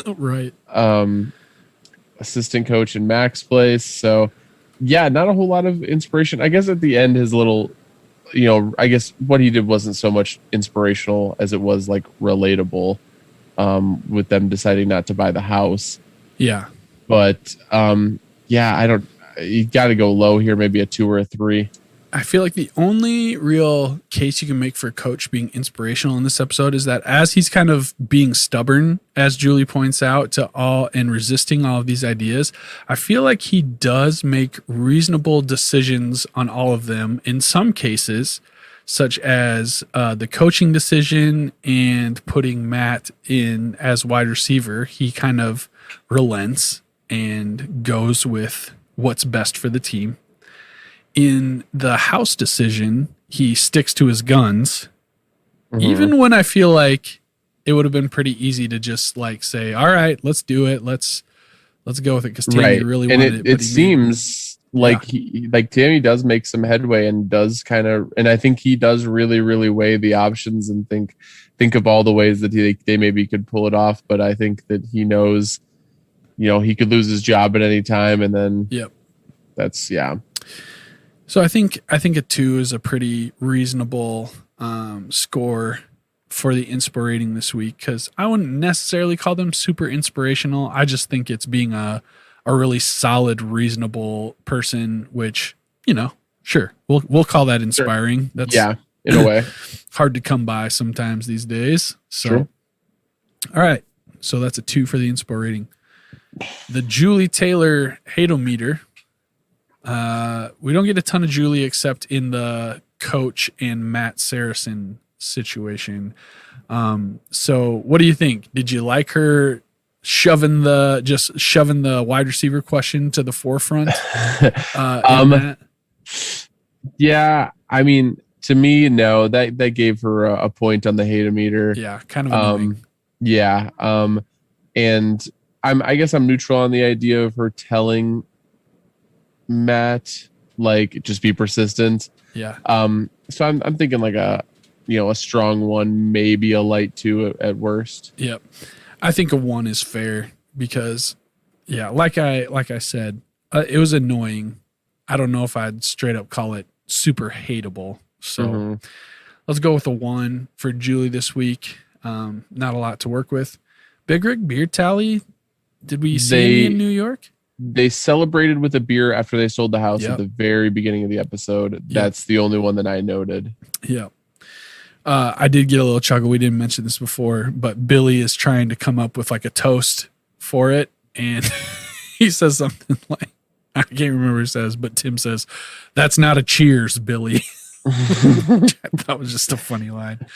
right assistant coach in Mac's place. So yeah, not a whole lot of inspiration. I guess at the end, his little, I guess what he did wasn't so much inspirational as it was like relatable, with them deciding not to buy the house. Yeah. But you got to go low here, maybe a 2 or a 3. I feel like the only real case you can make for Coach being inspirational in this episode is that as he's kind of being stubborn, as Julie points out, to all and resisting all of these ideas, I feel like he does make reasonable decisions on all of them in some cases, such as the coaching decision and putting Matt in as wide receiver. He kind of relents and goes with what's best for the team. In the house decision, he sticks to his guns, even when I feel like it would have been pretty easy to just like say, all right, let's do it. Let's go with it. Cause Tami really wanted it. It seems like Tami does make some headway and does and I think he does really, really weigh the options and think of all the ways that they maybe could pull it off. But I think that he knows, he could lose his job at any time. And then that's. So I think a 2 is a pretty reasonable score for the inspo rating this week, because I wouldn't necessarily call them super inspirational. I just think it's being a really solid, reasonable person, which, sure, we'll call that inspiring. That's in a way hard to come by sometimes these days. So, True. All right. So that's a 2 for the inspo rating. The Julie Taylor hate-o-meter. We don't get a ton of Julie except in the Coach and Matt Saracen situation. So what do you think? Did you like her shoving the wide receiver question to the forefront? Yeah, I mean, to me, no, that gave her a point on the hate-o-meter. Yeah, kind of annoying. Yeah. And I guess I'm neutral on the idea of her telling Matt, like, just be persistent. Yeah. So I'm thinking like a strong 1, maybe a light 2 at worst. Yep. I think a 1 is fair because, like I said, it was annoying. I don't know if I'd straight up call it super hateable. So let's go with a 1 for Julie this week. Not a lot to work with. Big Rig Beard Tally. Did we see any in New York? They celebrated with a beer after they sold the house at the very beginning of the episode. That's the only one that I noted. Yeah. I did get a little chuckle. We didn't mention this before, but Billy is trying to come up with like a toast for it. And he says something like, I can't remember what he says, but Tim says, "That's not a cheers, Billy." That was just a funny line.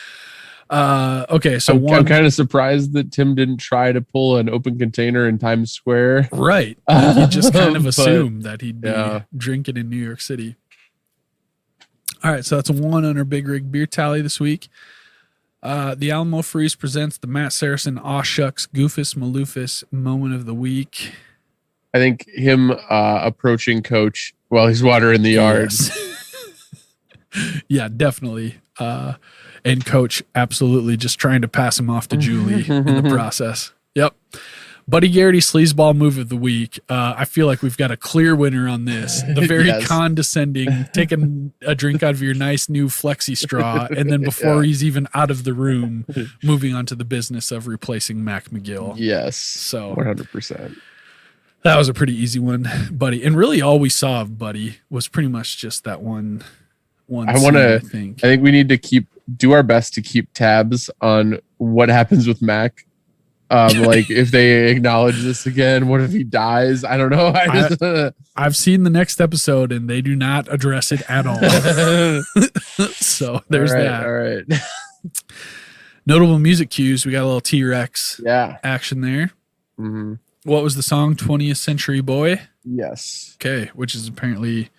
Okay, so I'm kind of surprised that Tim didn't try to pull an open container in Times Square. Right. You just kind of assume that he'd be drinking in New York City. All right, so that's a 1 on our Big Rig beer tally this week. The Alamo Freeze presents the Matt Saracen Aw Shucks Goofus Maloofus moment of the week. I think him approaching Coach while he's watering the yard. Yes. Yeah, definitely. And Coach absolutely just trying to pass him off to Julie in the process. Yep. Buddy Garrity sleazeball move of the week. I feel like we've got a clear winner on this. The very condescending, taking a drink out of your nice new flexi straw, and then before he's even out of the room, moving on to the business of replacing Mac McGill. Yes. So 100%. That was a pretty easy one, Buddy. And really all we saw of Buddy was pretty much just that one I think we need to do our best to keep tabs on what happens with Mac. Like if they acknowledge this again, what if he dies? I don't know. I've seen the next episode and they do not address it at all. So there's that. All right. Notable music cues. We got a little T-Rex action there. Mm-hmm. What was the song? 20th Century Boy? Yes. Okay, which is apparently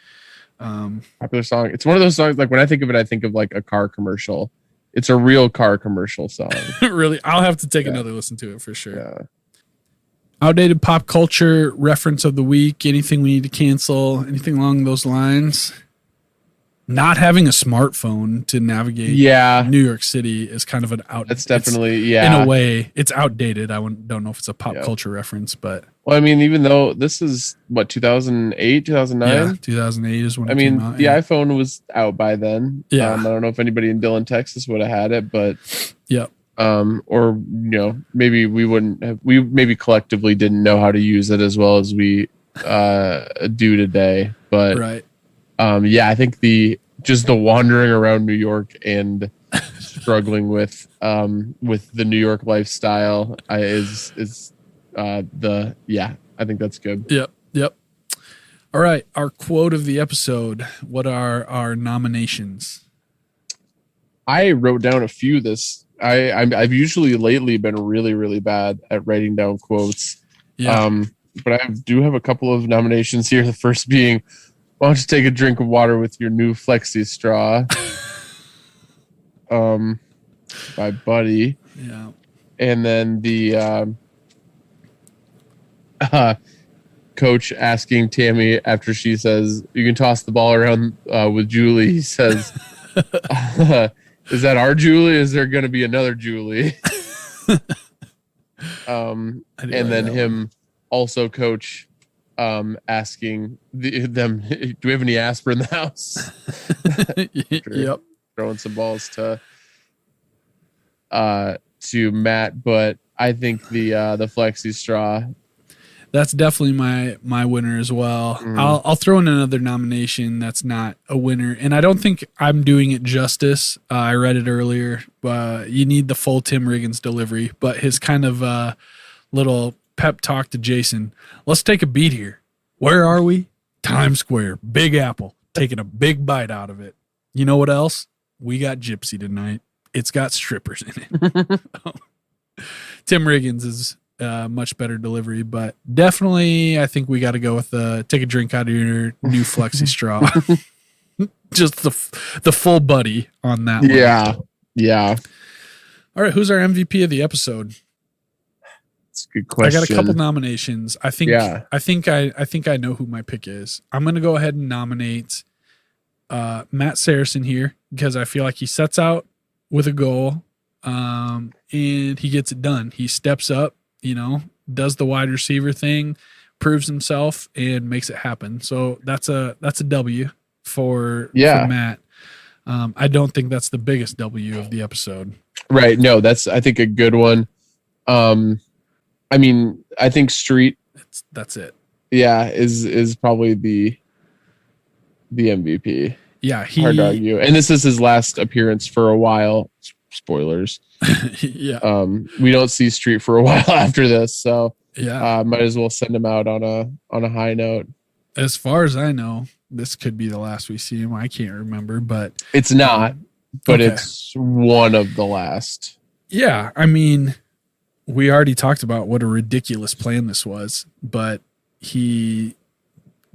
popular song. It's one of those songs, like when I think of it, I think of like a car commercial. It's a real car commercial song. Really? I'll have to take another listen to it for sure. Yeah. Outdated pop culture reference of the week. Anything we need to cancel? Anything along those lines? Not having a smartphone to navigate New York City is kind of an outdated. That's definitely, in a way, it's outdated. I don't know if it's a pop culture reference, but. Well, I mean, even though this is, 2008, 2009? Yeah, 2008 is when it came out. The iPhone was out by then. Yeah. I don't know if anybody in Dillon, Texas would have had it, but. Yeah. Or, maybe we wouldn't have, we maybe collectively didn't know how to use it as well as we do today. But. Right. I think the wandering around New York and struggling with the New York lifestyle I think that's good. Yep. All right, our quote of the episode. What are our nominations? I wrote down a few. I've usually lately been really, really bad at writing down quotes. Yeah. But I do have a couple of nominations here. The first being, why don't you take a drink of water with your new flexi straw? By Buddy. Yeah. And then the Coach asking Tami after she says, you can toss the ball around with Julie. He says, is that our Julie? Is there going to be another Julie? And then him also, Coach, asking them, do we have any aspirin in the house? Yep. Throwing some balls to Matt, but I think the flexi straw. That's definitely my winner as well. I'll throw in another nomination that's not a winner, and I don't think I'm doing it justice. I read it earlier. You need the full Tim Riggins delivery, but his kind of little pep talk to Jason. Let's take a beat here. Where are we? Times Square, Big Apple, taking a big bite out of it. You know what else? We got Gypsy tonight. It's got strippers in it. Tim Riggins is much better delivery, but definitely I think we got to go with take a drink out of your new flexi straw. Just the full Buddy on that one. Yeah. All right, who's our MVP of the episode? That's a good question. I got a couple nominations. I think I know who my pick is. I'm going to go ahead and nominate Matt Saracen here because I feel like he sets out with a goal and he gets it done. He steps up, does the wide receiver thing, proves himself, and makes it happen. So that's a W for Matt. I don't think that's the biggest W of the episode. Right. No, that's, I think, a good one. I mean, I think Street. That's it. Yeah, is probably the MVP. Yeah, hard to argue. And this is his last appearance for a while. Spoilers. Yeah. We don't see Street for a while after this, so might as well send him out on a high note. As far as I know, this could be the last we see him. I can't remember, but it's not. but it's one of the last. Yeah, I mean, we already talked about what a ridiculous plan this was, but he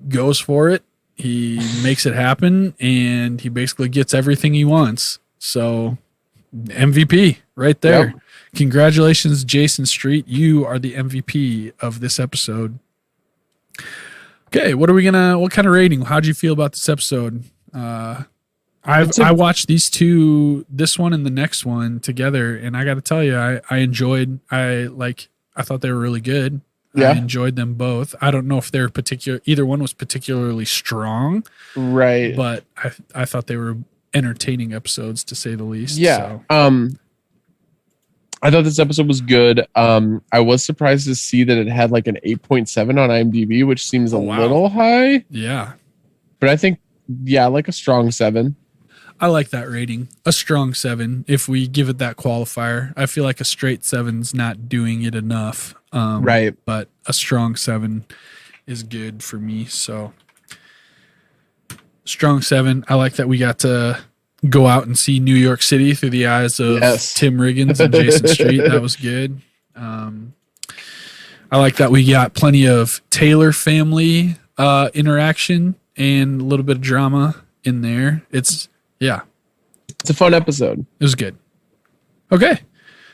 goes for it. He makes it happen, and he basically gets everything he wants. So MVP right there. Yep. Congratulations, Jason Street. You are the MVP of this episode. Okay, what kind of rating? How'd you feel about this episode? I watched these two, this one and the next one together, and I got to tell you, I thought they were really good. Yeah. I enjoyed them both. I don't know if they're either one was particularly strong, right? But I thought they were entertaining episodes, to say the least. Yeah. So. I thought this episode was good. I was surprised to see that it had like an 8.7 on IMDb, which seems a little high. Yeah. But I think, like a strong 7. I like that rating. A strong 7. If we give it that qualifier, I feel like a straight 7's not doing it enough. Right. But a strong 7 is good for me. So strong 7. I like that we got to go out and see New York City through the eyes of Tim Riggins and Jason Street. That was good. I like that we got plenty of Taylor family interaction and a little bit of drama in there. It's a fun episode. It was good. Okay.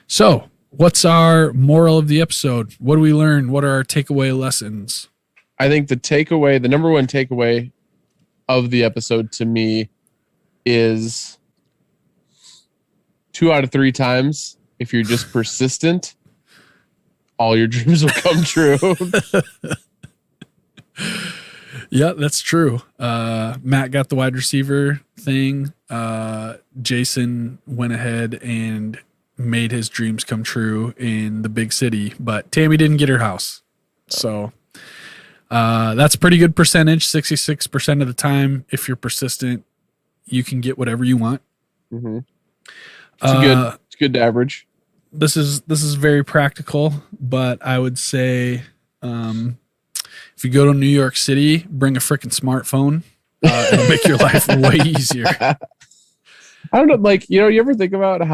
So what's our moral of the episode? What do we learn? What are our takeaway lessons? I think the number one takeaway of the episode to me is 2 out of 3 times, if you're just persistent, all your dreams will come true. Yeah, that's true. Matt got the wide receiver thing. Jason went ahead and made his dreams come true in the big city, but Tami didn't get her house. So that's a pretty good percentage. 66% of the time, if you're persistent, you can get whatever you want. Mm-hmm. It's good average. This is very practical, but I would say if you go to New York City, bring a freaking smartphone. It'll make your life way easier. I don't know, you ever think about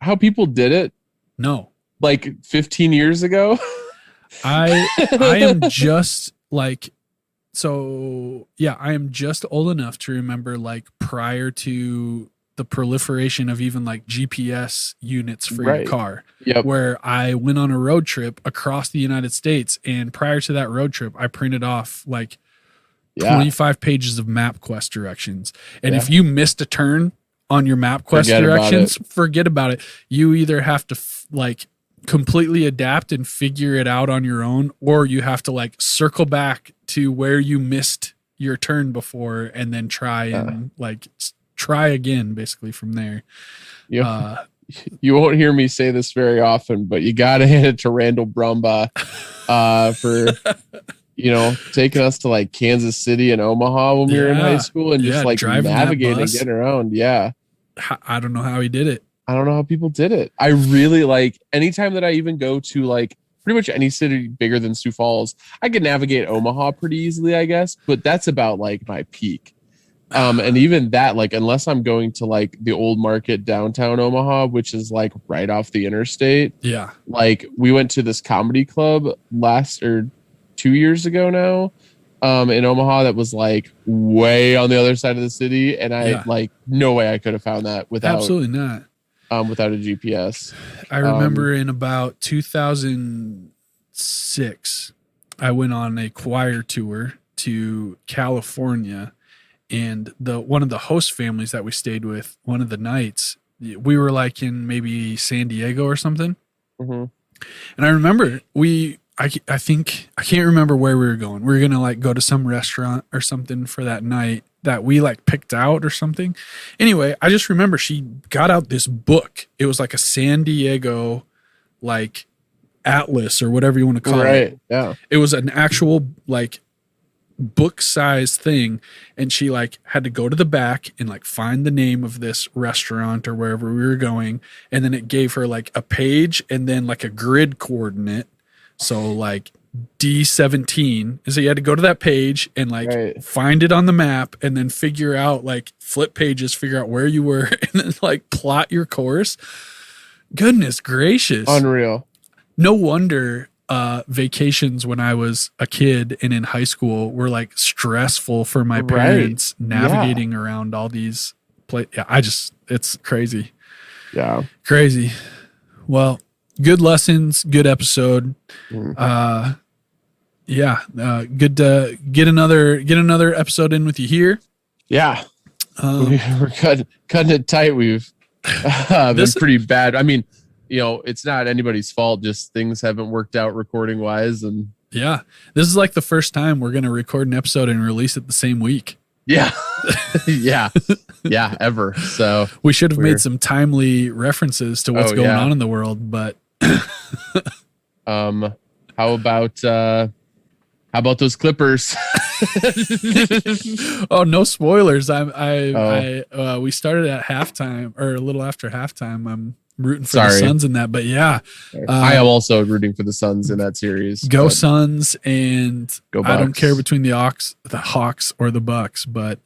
how people did it? No. 15 years ago? I am just I am just old enough to remember prior to the proliferation of even GPS units for your car, where I went on a road trip across the United States. And prior to that road trip, I printed off 25 pages of MapQuest directions. And if you missed a turn on your MapQuest directions, forget about it. You either have to completely adapt and figure it out on your own, or you have to circle back to where you missed your turn before and then try and try again, basically from there. You won't hear me say this very often, but you got to hand it to Randall Brumbaugh for taking us to Kansas City and Omaha when we were in high school and just navigating, getting around. Yeah. I don't know how he did it. I don't know how people did it. I really anytime that I even go to pretty much any city bigger than Sioux Falls, I can navigate Omaha pretty easily, I guess, but that's about my peak. And even that, unless I'm going to the old market downtown Omaha, which is right off the interstate. Yeah. We went to this comedy club 2 years ago now, in Omaha that was way on the other side of the city. And I no way I could have found that without. Absolutely not. Without a GPS. I remember in about 2006, I went on a choir tour to California, and one of the host families that we stayed with, one of the nights, we were in maybe San Diego or something. Mm-hmm. And I remember I think I can't remember where we were going. We were going to go to some restaurant or something for that night that we picked out or something. Anyway, I just remember she got out this book. It was a San Diego atlas or whatever you want to call it. Yeah. It was an actual book size thing, and she had to go to the back and find the name of this restaurant or wherever we were going, and then it gave her a page and then a grid coordinate. So D17. And so you had to go to that page and like find it on the map and then figure out, like, flip pages, figure out where you were, and then like plot your course. Goodness gracious. Unreal. No wonder vacations when I was a kid and in high school were like stressful for my parents navigating around all these places. Yeah, it's crazy. Yeah. Crazy. Well, good lessons, good episode. Good to get another episode in with you here. Yeah. We're cutting it tight. We've been pretty bad. I mean, it's not anybody's fault. Just things haven't worked out recording wise. And yeah, this is like the first time we're going to record an episode and release it the same week. Yeah. Yeah, ever. So we should have made some timely references to what's going on in the world, but how about those Clippers? Oh, no spoilers. We started at halftime or a little after halftime. I'm rooting for the Suns in that, but yeah. I am also rooting for the Suns in that series. Go Suns, and go Bucks. I don't care between the Hawks or the Bucks, but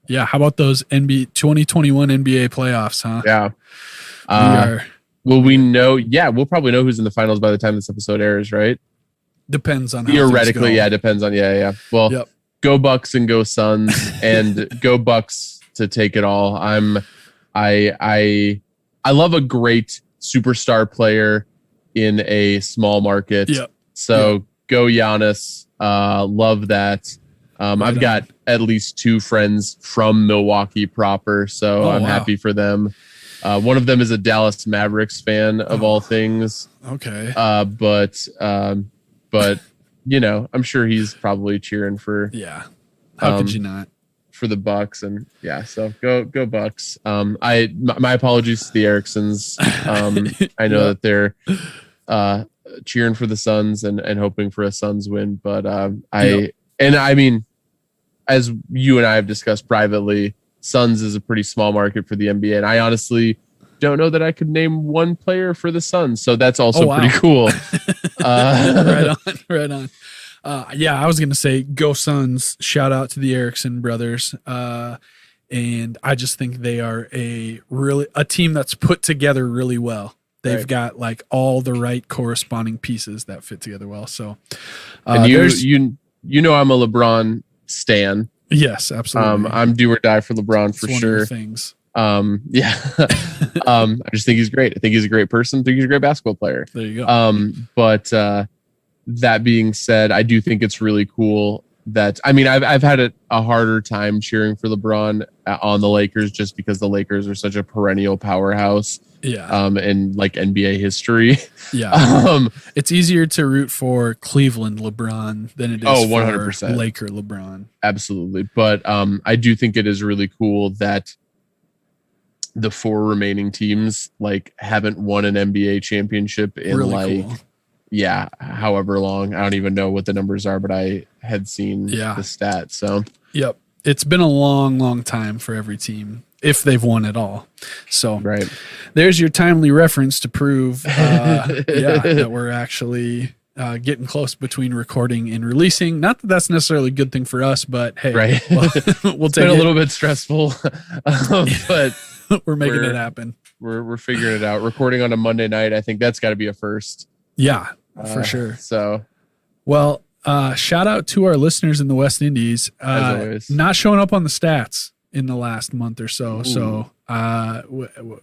yeah, how about those 2021 NBA playoffs, huh? Yeah. Will we know? Yeah, we'll probably know who's in the finals by the time this episode airs, right? Depends on how theoretically, depends on Well, go Bucks and go Suns, and go Bucks to take it all. I love a great superstar player in a small market. Yep. So go Giannis. Love that. I've got at least two friends from Milwaukee proper, so I'm happy for them. One of them is a Dallas Mavericks fan of all things. Okay. But I'm sure he's probably cheering for. Yeah. How could you not? For the Bucks, and so go Bucks. My apologies to the Ericksons. I know that they're cheering for the Suns and hoping for a Suns win, but I mean, as you and I have discussed privately, Suns is a pretty small market for the NBA, and I honestly don't know that I could name one player for the Suns, so that's also pretty cool. Right on. I was going to say go Suns. Shout out to the Erickson brothers. And I just think they are a team that's put together really well. They've got like all the right corresponding pieces that fit together well. So, and I'm a LeBron stan. Yes, absolutely. I'm do or die for LeBron for sure. Things. I just think he's great. I think he's a great person. I think he's a great basketball player. There you go. But that being said, I do think it's really cool that, I mean, I've had a harder time cheering for LeBron on the Lakers just because the Lakers are such a perennial powerhouse. Yeah. In like NBA history. Yeah. It's easier to root for Cleveland LeBron than it is 100%. for Laker LeBron. Absolutely. But I do think it is really cool that the four remaining teams like haven't won an NBA championship in really cool. However long. I don't even know what the numbers are, but I had seen the stat. So yep. It's been a long, long time for every team if they've won it all. So there's your timely reference to prove that we're actually getting close between recording and releasing. Not that that's necessarily a good thing for us, but hey, we'll take it. A little bit stressful, but we're making it happen. We're figuring it out. Recording on a Monday night, I think that's got to be a first. Yeah, for sure. So, well, shout out to our listeners in the West Indies. As always. Not showing up on the stats in the last month or so. Ooh. So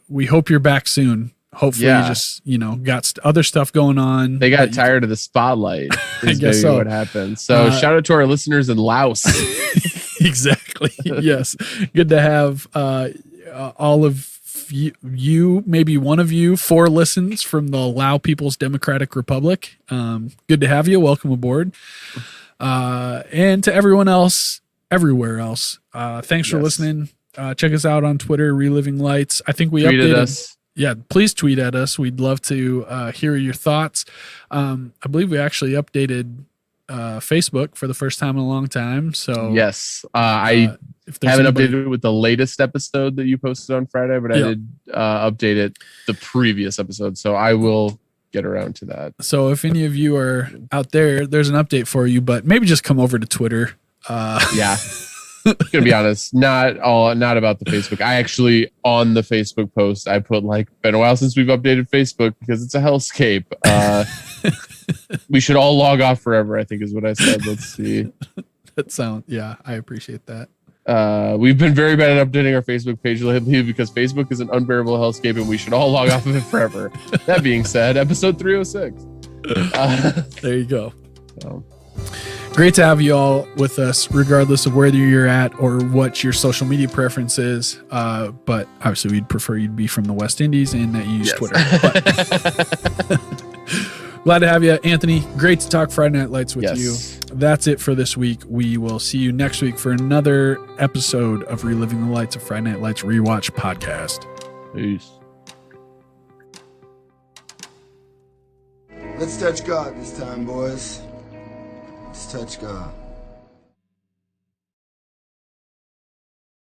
we hope you're back soon. Hopefully you just, got other stuff going on. They got tired of the spotlight. I guess so. What happened. So shout out to our listeners in Laos. Exactly. Yes. Good to have all of you, maybe one of you, 4 listens from the Lao People's Democratic Republic. Good to have you. Welcome aboard. And to everyone else, everywhere else, thanks for listening. Check us out on Twitter, Reliving Lights. I think we updated us. Yeah, please tweet at us. We'd love to hear your thoughts. I believe we actually updated Facebook for the first time in a long time. So yes, I haven't updated it with the latest episode that you posted on Friday, but I did update it the previous episode. So I will get around to that. So if any of you are out there, there's an update for you, but maybe just come over to Twitter. Yeah. Gonna be honest, not about the Facebook. I actually, on the Facebook post, I put like, been a while since we've updated Facebook because it's a hellscape. We should all log off forever, I think is what I said. Let's see. I appreciate that. We've been very bad at updating our Facebook page lately because Facebook is an unbearable hellscape and we should all log off of it forever. That being said, episode 306. There you go. Great to have you all with us, regardless of whether you're at or what your social media preference is. But obviously, we'd prefer you to be from the West Indies and that you use Twitter. Glad to have you, Anthony. Great to talk Friday Night Lights with you. That's it for this week. We will see you next week for another episode of Reliving the Lights, a Friday Night Lights rewatch podcast. Peace. Let's touch God this time, boys. Let's touch God.